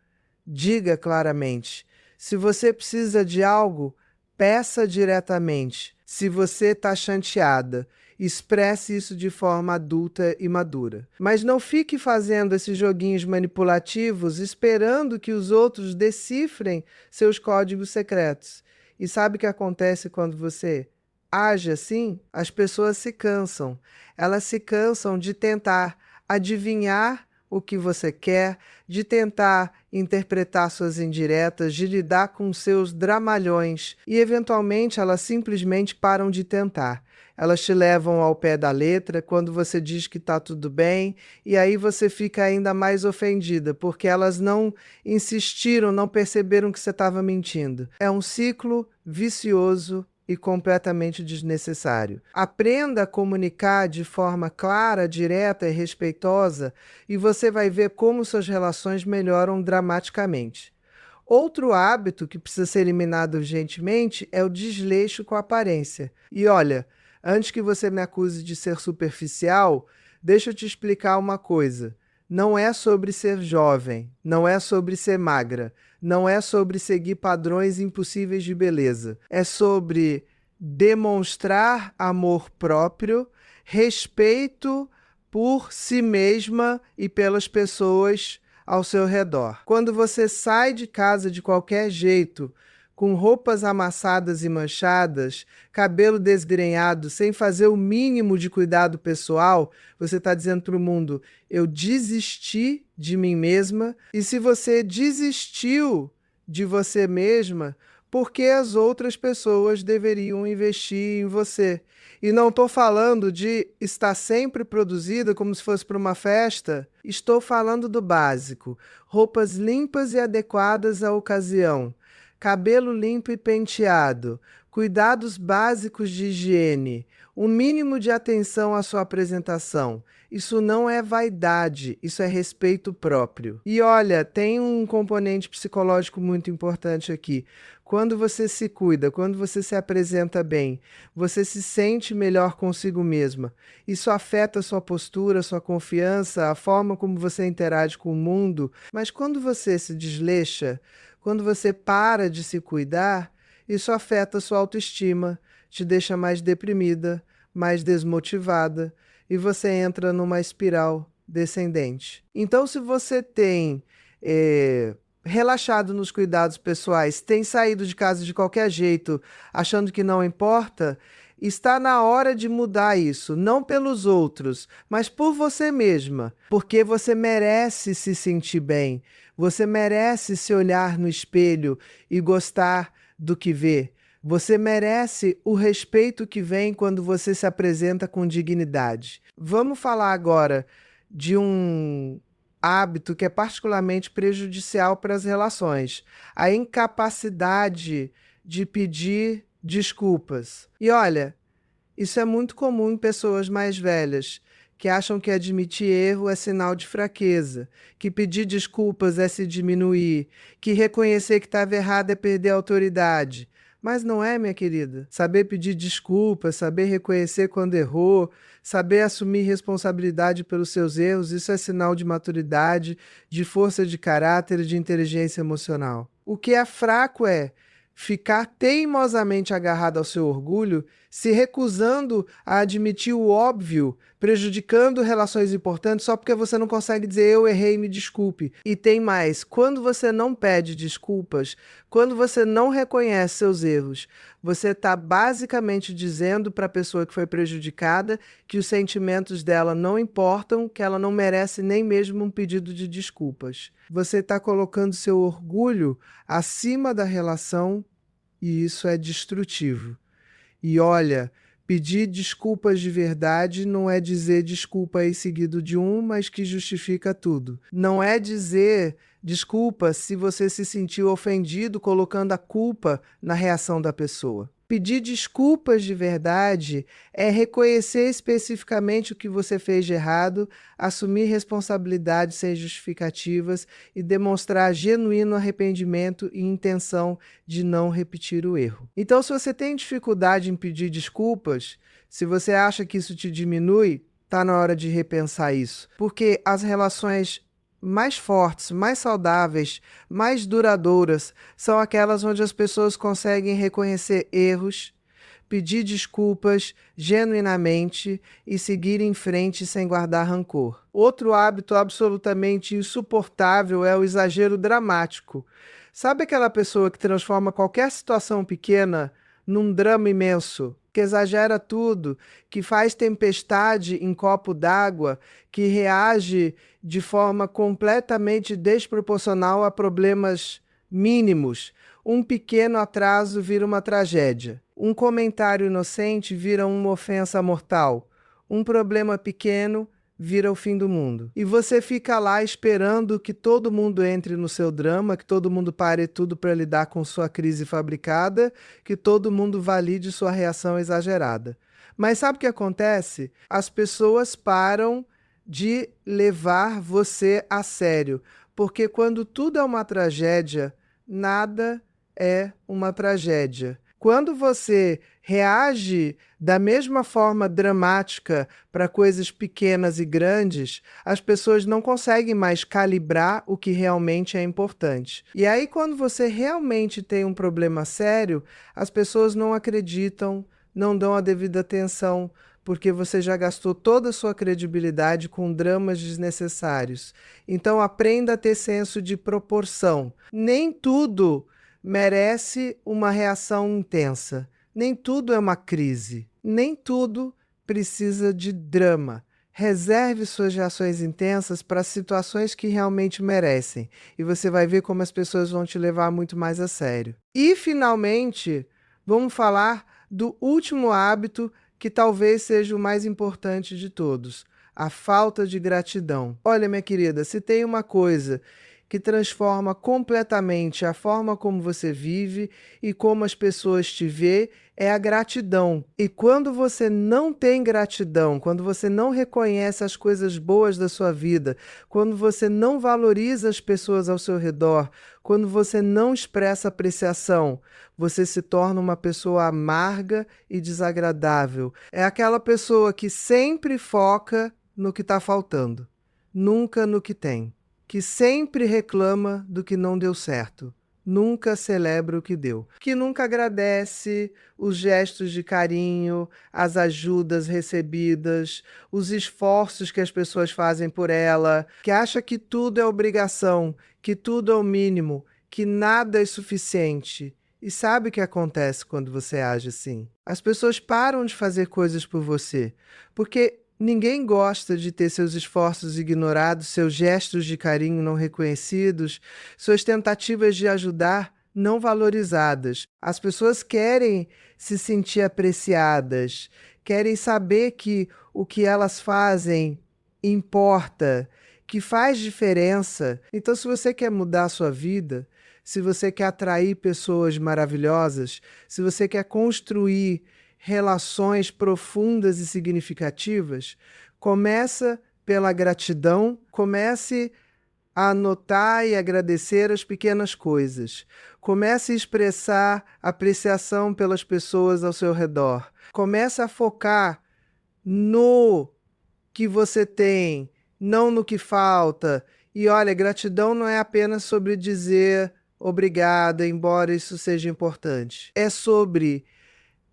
diga claramente. Se você precisa de algo, peça diretamente. Se você está chateada, expresse isso de forma adulta e madura. Mas não fique fazendo esses joguinhos manipulativos esperando que os outros decifrem seus códigos secretos. E sabe o que acontece quando você age assim? As pessoas se cansam. Elas se cansam de tentar adivinhar o que você quer, de tentar interpretar suas indiretas, de lidar com seus dramalhões e, eventualmente, elas simplesmente param de tentar. Elas te levam ao pé da letra quando você diz que está tudo bem, e aí você fica ainda mais ofendida, porque elas não insistiram, não perceberam que você estava mentindo. É um ciclo vicioso e completamente desnecessário. Aprenda a comunicar de forma clara, direta e respeitosa, e você vai ver como suas relações melhoram dramaticamente. Outro hábito que precisa ser eliminado urgentemente é o desleixo com a aparência. E olha, antes que você me acuse de ser superficial, deixa eu te explicar uma coisa. Não é sobre ser jovem, não é sobre ser magra, não é sobre seguir padrões impossíveis de beleza. É sobre demonstrar amor próprio, respeito por si mesma e pelas pessoas ao seu redor. Quando você sai de casa de qualquer jeito, com roupas amassadas e manchadas, cabelo desgrenhado, sem fazer o mínimo de cuidado pessoal, você está dizendo para o mundo: eu desisti de mim mesma. E se você desistiu de você mesma, por que as outras pessoas deveriam investir em você? E não estou falando de estar sempre produzida como se fosse para uma festa. Estou falando do básico: roupas limpas e adequadas à ocasião, cabelo limpo e penteado, cuidados básicos de higiene, um mínimo de atenção à sua apresentação. Isso não é vaidade, isso é respeito próprio. E olha, tem um componente psicológico muito importante aqui. Quando você se cuida, quando você se apresenta bem, você se sente melhor consigo mesma. Isso afeta a sua postura, a sua confiança, a forma como você interage com o mundo. Mas quando você se desleixa, quando você para de se cuidar, isso afeta a sua autoestima, te deixa mais deprimida, mais desmotivada, e você entra numa espiral descendente. Então, se você tem relaxado nos cuidados pessoais, tem saído de casa de qualquer jeito, achando que não importa, está na hora de mudar isso, não pelos outros, mas por você mesma, porque você merece se sentir bem, você merece se olhar no espelho e gostar do que vê. Você merece o respeito que vem quando você se apresenta com dignidade. Vamos falar agora de um hábito que é particularmente prejudicial para as relações: a incapacidade de pedir desculpas. E olha, isso é muito comum em pessoas mais velhas, que acham que admitir erro é sinal de fraqueza, que pedir desculpas é se diminuir, que reconhecer que estava errado é perder a autoridade. Mas não é, minha querida. Saber pedir desculpas, saber reconhecer quando errou, saber assumir responsabilidade pelos seus erros, isso é sinal de maturidade, de força de caráter e de inteligência emocional. O que é fraco é ficar teimosamente agarrado ao seu orgulho, se recusando a admitir o óbvio, prejudicando relações importantes só porque você não consegue dizer eu errei, me desculpe. E tem mais: quando você não pede desculpas, quando você não reconhece seus erros, você está basicamente dizendo para a pessoa que foi prejudicada que os sentimentos dela não importam, que ela não merece nem mesmo um pedido de desculpas. Você está colocando seu orgulho acima da relação, e isso é destrutivo. E olha, pedir desculpas de verdade não é dizer desculpa aí seguido de mas que justifica tudo. Não é dizer desculpa se você se sentiu ofendido colocando a culpa na reação da pessoa. Pedir desculpas de verdade é reconhecer especificamente o que você fez de errado, assumir responsabilidade sem justificativas e demonstrar genuíno arrependimento e intenção de não repetir o erro. Então, se você tem dificuldade em pedir desculpas, se você acha que isso te diminui, está na hora de repensar isso. Porque as relações mais fortes, mais saudáveis, mais duradouras são aquelas onde as pessoas conseguem reconhecer erros, pedir desculpas genuinamente e seguir em frente sem guardar rancor. Outro hábito absolutamente insuportável é o exagero dramático. Sabe aquela pessoa que transforma qualquer situação pequena num drama imenso? que exagera tudo, que faz tempestade em copo d'água, que reage de forma completamente desproporcional a problemas mínimos. Um pequeno atraso vira uma tragédia. Um comentário inocente vira uma ofensa mortal. Um problema pequeno vira o fim do mundo. E você fica lá esperando que todo mundo entre no seu drama, que todo mundo pare tudo para lidar com sua crise fabricada, que todo mundo valide sua reação exagerada. Mas sabe o que acontece? As pessoas param de levar você a sério, porque quando tudo é uma tragédia, nada é uma tragédia. Quando você reage da mesma forma dramática para coisas pequenas e grandes, as pessoas não conseguem mais calibrar o que realmente é importante. E aí, quando você realmente tem um problema sério, as pessoas não acreditam, não dão a devida atenção, porque você já gastou toda a sua credibilidade com dramas desnecessários. Então, aprenda a ter senso de proporção. Nem tudo merece uma reação intensa. Nem tudo é uma crise. Nem tudo precisa de drama. Reserve suas reações intensas para situações que realmente merecem. E você vai ver como as pessoas vão te levar muito mais a sério. E, finalmente, vamos falar do último hábito que talvez seja o mais importante de todos: a falta de gratidão. Olha, minha querida, se tem uma coisa que transforma completamente a forma como você vive e como as pessoas te vê, é a gratidão. E quando você não tem gratidão, quando você não reconhece as coisas boas da sua vida, quando você não valoriza as pessoas ao seu redor, quando você não expressa apreciação, você se torna uma pessoa amarga e desagradável. É aquela pessoa que sempre foca no que está faltando, nunca no que tem. Que sempre reclama do que não deu certo, nunca celebra o que deu, que nunca agradece os gestos de carinho, as ajudas recebidas, os esforços que as pessoas fazem por ela, que acha que tudo é obrigação, que tudo é o mínimo, que nada é suficiente. E sabe o que acontece quando você age assim? As pessoas param de fazer coisas por você, porque ninguém gosta de ter seus esforços ignorados, seus gestos de carinho não reconhecidos, suas tentativas de ajudar não valorizadas. As pessoas querem se sentir apreciadas, querem saber que o que elas fazem importa, que faz diferença. Então, se você quer mudar a sua vida, se você quer atrair pessoas maravilhosas, se você quer construir relações profundas e significativas, começa pela gratidão, comece a anotar e agradecer as pequenas coisas. Comece a expressar apreciação pelas pessoas ao seu redor. Comece a focar no que você tem, não no que falta. E olha, gratidão não é apenas sobre dizer obrigada, embora isso seja importante. É sobre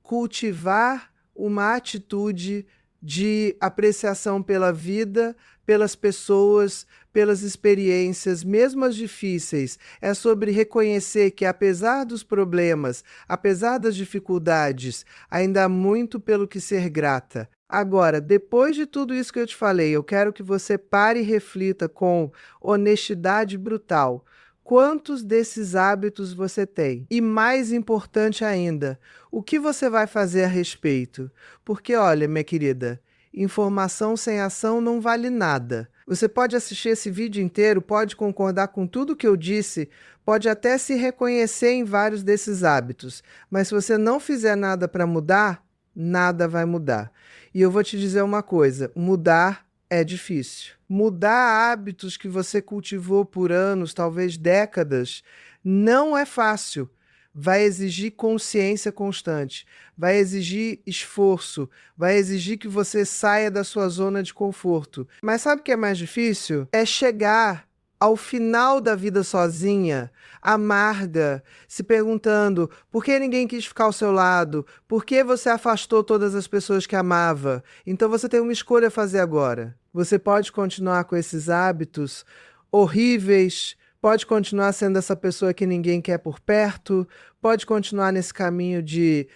cultivar uma atitude de apreciação pela vida, pelas pessoas, pelas experiências, mesmo as difíceis. É sobre reconhecer que, apesar dos problemas, apesar das dificuldades, ainda há muito pelo que ser grata. Agora, depois de tudo isso que eu te falei, eu quero que você pare e reflita com honestidade brutal. Quantos desses hábitos você tem? E mais importante ainda, o que você vai fazer a respeito? Porque, olha, minha querida, informação sem ação não vale nada. Você pode assistir esse vídeo inteiro, pode concordar com tudo que eu disse, pode até se reconhecer em vários desses hábitos, mas se você não fizer nada para mudar, nada vai mudar. E eu vou te dizer uma coisa: mudar é difícil. Mudar hábitos que você cultivou por anos, talvez décadas, não é fácil. Vai exigir consciência constante, vai exigir esforço, vai exigir que você saia da sua zona de conforto. Mas sabe o que é mais difícil? É chegar ao final da vida sozinha, amarga, se perguntando por que ninguém quis ficar ao seu lado, por que você afastou todas as pessoas que amava. Então você tem uma escolha a fazer agora. Você pode continuar com esses hábitos horríveis, pode continuar sendo essa pessoa que ninguém quer por perto, pode continuar nesse caminho de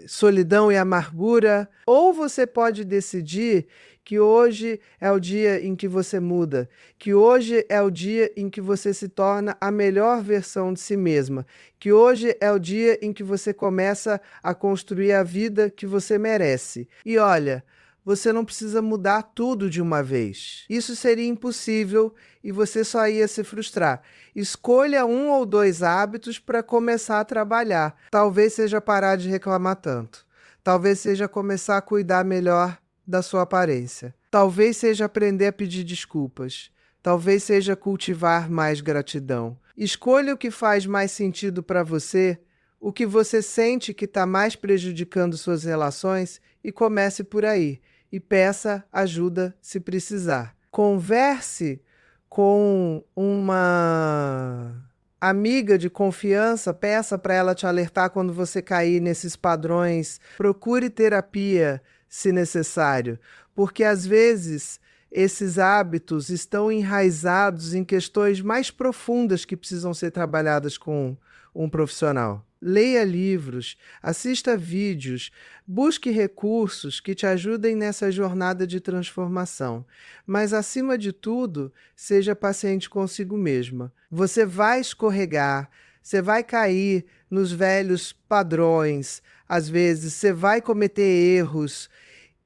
solidão e amargura, ou você pode decidir que hoje é o dia em que você muda, que hoje é o dia em que você se torna a melhor versão de si mesma, que hoje é o dia em que você começa a construir a vida que você merece. E olha, você não precisa mudar tudo de uma vez. Isso seria impossível e você só ia se frustrar. Escolha 1 ou 2 hábitos para começar a trabalhar. Talvez seja parar de reclamar tanto. Talvez seja começar a cuidar melhor da sua aparência. Talvez seja aprender a pedir desculpas. Talvez seja cultivar mais gratidão. Escolha o que faz mais sentido para você, o que você sente que está mais prejudicando suas relações e comece por aí. E peça ajuda se precisar. Converse com uma amiga de confiança, peça para ela te alertar quando você cair nesses padrões. Procure terapia se necessário, porque às vezes esses hábitos estão enraizados em questões mais profundas que precisam ser trabalhadas com um profissional. Leia livros, assista vídeos, busque recursos que te ajudem nessa jornada de transformação. Mas, acima de tudo, seja paciente consigo mesma. Você vai escorregar, você vai cair nos velhos padrões, às vezes você vai cometer erros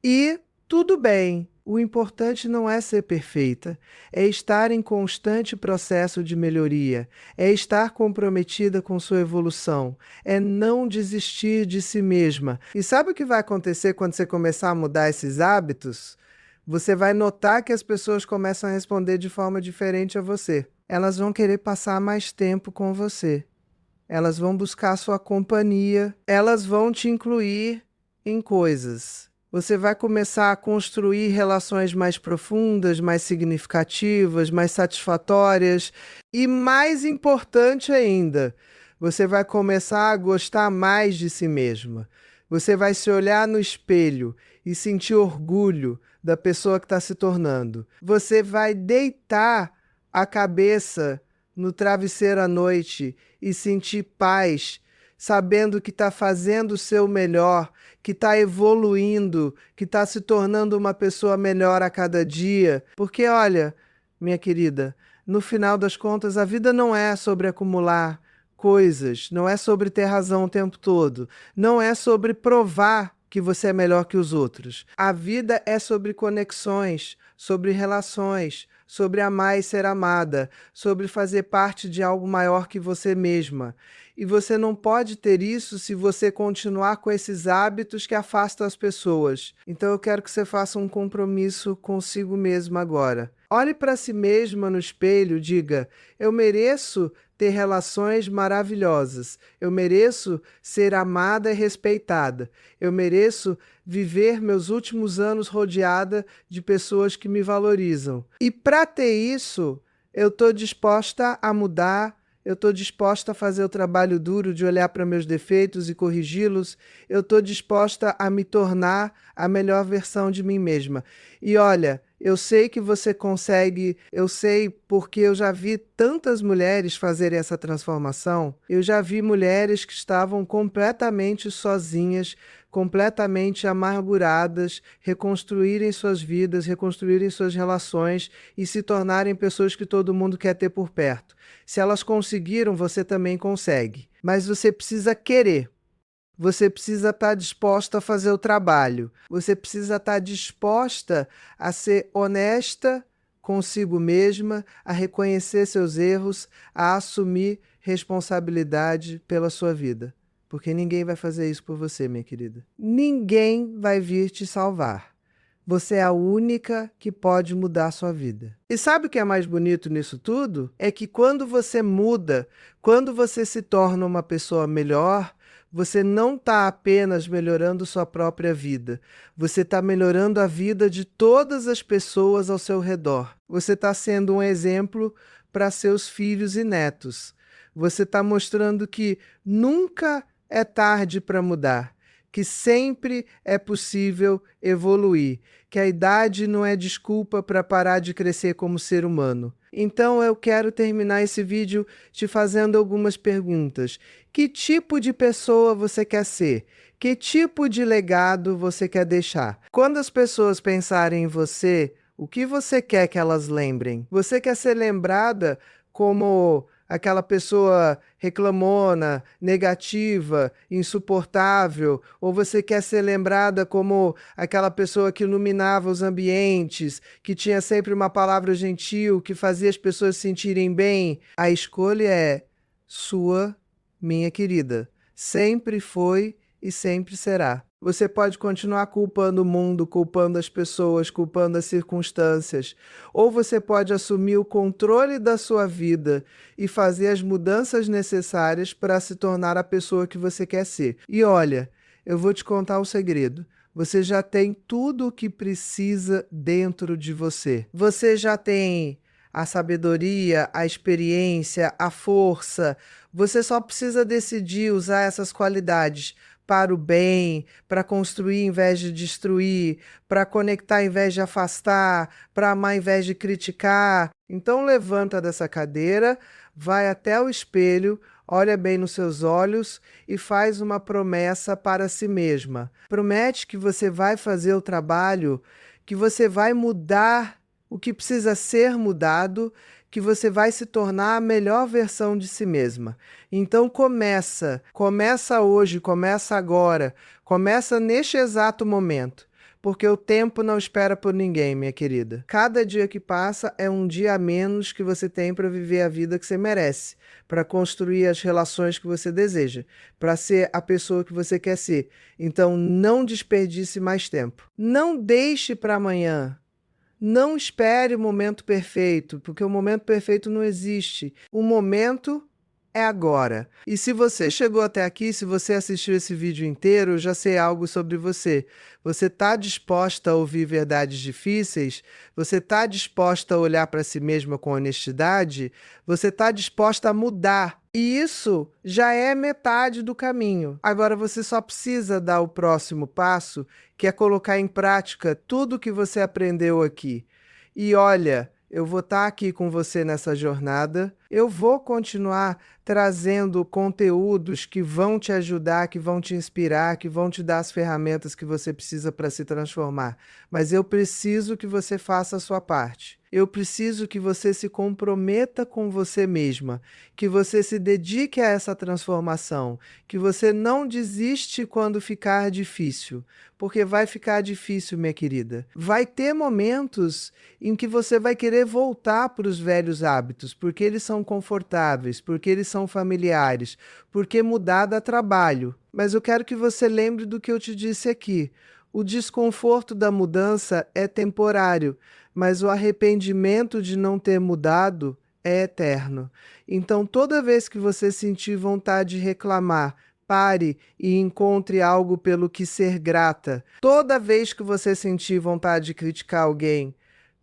e tudo bem. O importante não é ser perfeita, é estar em constante processo de melhoria, é estar comprometida com sua evolução, é não desistir de si mesma. E sabe o que vai acontecer quando você começar a mudar esses hábitos? Você vai notar que as pessoas começam a responder de forma diferente a você. Elas vão querer passar mais tempo com você. Elas vão buscar sua companhia, elas vão te incluir em coisas. Você vai começar a construir relações mais profundas, mais significativas, mais satisfatórias e, mais importante ainda, você vai começar a gostar mais de si mesma. Você vai se olhar no espelho e sentir orgulho da pessoa que está se tornando. Você vai deitar a cabeça no travesseiro à noite e sentir paz, sabendo que está fazendo o seu melhor, que está evoluindo, que está se tornando uma pessoa melhor a cada dia. Porque, olha, minha querida, no final das contas, a vida não é sobre acumular coisas, não é sobre ter razão o tempo todo, não é sobre provar que você é melhor que os outros. A vida é sobre conexões, sobre relações, sobre amar e ser amada, sobre fazer parte de algo maior que você mesma. E você não pode ter isso se você continuar com esses hábitos que afastam as pessoas. Então eu quero que você faça um compromisso consigo mesma agora. Olhe para si mesma no espelho e diga: eu mereço ter relações maravilhosas. Eu mereço ser amada e respeitada. Eu mereço viver meus últimos anos rodeada de pessoas que me valorizam. E para ter isso, eu estou disposta a mudar. Eu estou disposta a fazer o trabalho duro de olhar para meus defeitos e corrigi-los. Eu estou disposta a me tornar a melhor versão de mim mesma. E olha, eu sei que você consegue, eu sei porque eu já vi tantas mulheres fazerem essa transformação. Eu já vi mulheres que estavam completamente sozinhas, completamente amarguradas, reconstruírem suas vidas, reconstruírem suas relações e se tornarem pessoas que todo mundo quer ter por perto. Se elas conseguiram, você também consegue. Mas você precisa querer. Você precisa estar disposta a fazer o trabalho. Você precisa estar disposta a ser honesta consigo mesma, a reconhecer seus erros, a assumir responsabilidade pela sua vida. Porque ninguém vai fazer isso por você, minha querida. Ninguém vai vir te salvar. Você é a única que pode mudar a sua vida. E sabe o que é mais bonito nisso tudo? É que quando você muda, quando você se torna uma pessoa melhor, você não está apenas melhorando sua própria vida. Você está melhorando a vida de todas as pessoas ao seu redor. Você está sendo um exemplo para seus filhos e netos. Você está mostrando que nunca é tarde para mudar, que sempre é possível evoluir, que a idade não é desculpa para parar de crescer como ser humano. Então eu quero terminar esse vídeo te fazendo algumas perguntas. Que tipo de pessoa você quer ser? Que tipo de legado você quer deixar? Quando as pessoas pensarem em você, o que você quer que elas lembrem? Você quer ser lembrada como aquela pessoa reclamona, negativa, insuportável, ou você quer ser lembrada como aquela pessoa que iluminava os ambientes, que tinha sempre uma palavra gentil, que fazia as pessoas se sentirem bem? A escolha é sua, minha querida. Sempre foi e sempre será. Você pode continuar culpando o mundo, culpando as pessoas, culpando as circunstâncias, ou você pode assumir o controle da sua vida e fazer as mudanças necessárias para se tornar a pessoa que você quer ser. E olha, eu vou te contar um segredo. Você já tem tudo o que precisa dentro de você. Você já tem a sabedoria, a experiência, a força. Você só precisa decidir usar essas qualidades para o bem, para construir em vez de destruir, para conectar em vez de afastar, para amar em vez de criticar. Então levanta dessa cadeira, vai até o espelho, olha bem nos seus olhos e faz uma promessa para si mesma. Promete que você vai fazer o trabalho, que você vai mudar o que precisa ser mudado, que você vai se tornar a melhor versão de si mesma. Então começa hoje, começa agora, começa neste exato momento, porque o tempo não espera por ninguém, minha querida. Cada dia que passa é um dia a menos que você tem para viver a vida que você merece, para construir as relações que você deseja, para ser a pessoa que você quer ser. Então não desperdice mais tempo. Não deixe para amanhã. Não espere o momento perfeito, porque o momento perfeito não existe. O momento é agora. E se você chegou até aqui, se você assistiu esse vídeo inteiro, eu já sei algo sobre você. Você está disposta a ouvir verdades difíceis? Você está disposta a olhar para si mesma com honestidade? Você está disposta a mudar? E isso já é metade do caminho. Agora você só precisa dar o próximo passo, que é colocar em prática tudo que você aprendeu aqui. E olha, eu vou estar aqui com você nessa jornada, eu vou continuar trazendo conteúdos que vão te ajudar, que vão te inspirar, que vão te dar as ferramentas que você precisa para se transformar. Mas eu preciso que você faça a sua parte. Eu preciso que você se comprometa com você mesma, que você se dedique a essa transformação, que você não desiste quando ficar difícil, porque vai ficar difícil, minha querida. Vai ter momentos em que você vai querer voltar para os velhos hábitos, porque eles são confortáveis, porque eles são familiares, porque mudar dá trabalho. Mas eu quero que você lembre do que eu te disse aqui. O desconforto da mudança é temporário, mas o arrependimento de não ter mudado é eterno. Então, toda vez que você sentir vontade de reclamar, pare e encontre algo pelo que ser grata. Toda vez que você sentir vontade de criticar alguém,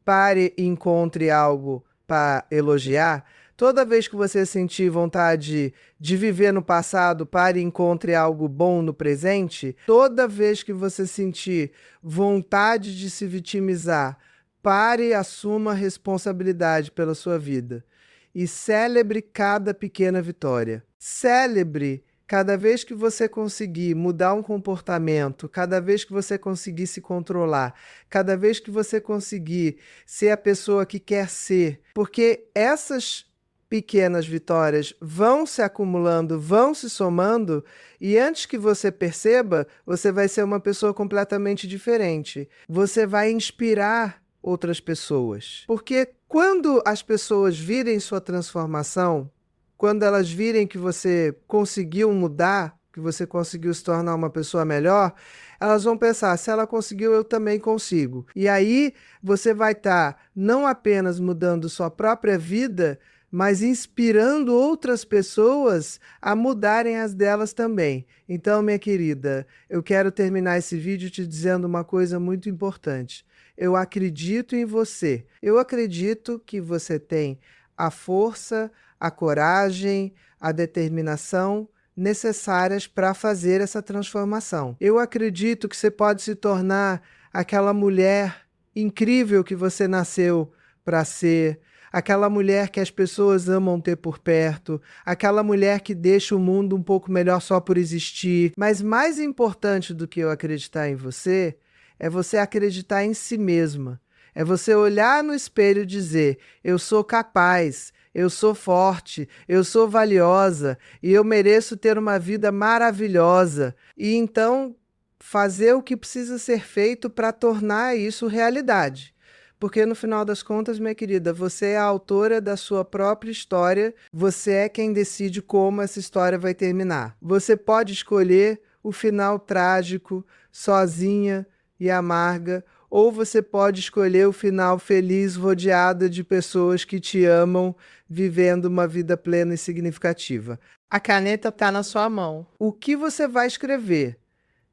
pare e encontre algo para elogiar. Toda vez que você sentir vontade de viver no passado, pare e encontre algo bom no presente. Toda vez que você sentir vontade de se vitimizar, pare e assuma a responsabilidade pela sua vida. E celebre cada pequena vitória. Celebre cada vez que você conseguir mudar um comportamento, cada vez que você conseguir se controlar, cada vez que você conseguir ser a pessoa que quer ser. Porque essas pequenas vitórias vão se acumulando, vão se somando, e antes que você perceba, você vai ser uma pessoa completamente diferente. Você vai inspirar outras pessoas. Porque quando as pessoas virem sua transformação, quando elas virem que você conseguiu mudar, que você conseguiu se tornar uma pessoa melhor, elas vão pensar, se ela conseguiu, eu também consigo. E aí você vai estar não apenas mudando sua própria vida, mas inspirando outras pessoas a mudarem as delas também. Então, minha querida, eu quero terminar esse vídeo te dizendo uma coisa muito importante. Eu acredito em você. Eu acredito que você tem a força, a coragem, a determinação necessárias para fazer essa transformação. Eu acredito que você pode se tornar aquela mulher incrível que você nasceu para ser, aquela mulher que as pessoas amam ter por perto, aquela mulher que deixa o mundo um pouco melhor só por existir. Mas mais importante do que eu acreditar em você, é você acreditar em si mesma. É você olhar no espelho e dizer: eu sou capaz, eu sou forte, eu sou valiosa e eu mereço ter uma vida maravilhosa. E então fazer o que precisa ser feito para tornar isso realidade. Porque no final das contas, minha querida, você é a autora da sua própria história, você é quem decide como essa história vai terminar. Você pode escolher o final trágico, sozinha e amarga, ou você pode escolher o final feliz, rodeada de pessoas que te amam, vivendo uma vida plena e significativa. A caneta está na sua mão. O que você vai escrever?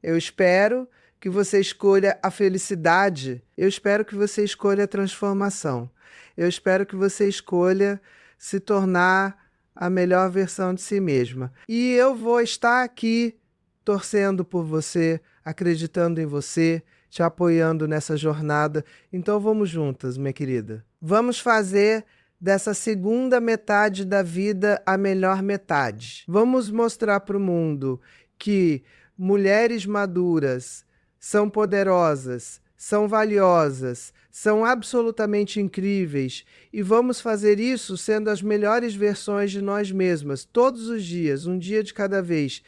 Eu espero que você escolha a felicidade. Eu espero que você escolha a transformação. Eu espero que você escolha se tornar a melhor versão de si mesma. E eu vou estar aqui torcendo por você, acreditando em você, te apoiando nessa jornada. Então vamos juntas, minha querida. Vamos fazer dessa segunda metade da vida a melhor metade. Vamos mostrar para o mundo que mulheres maduras são poderosas, são valiosas, são absolutamente incríveis e vamos fazer isso sendo as melhores versões de nós mesmas, todos os dias, um dia de cada vez.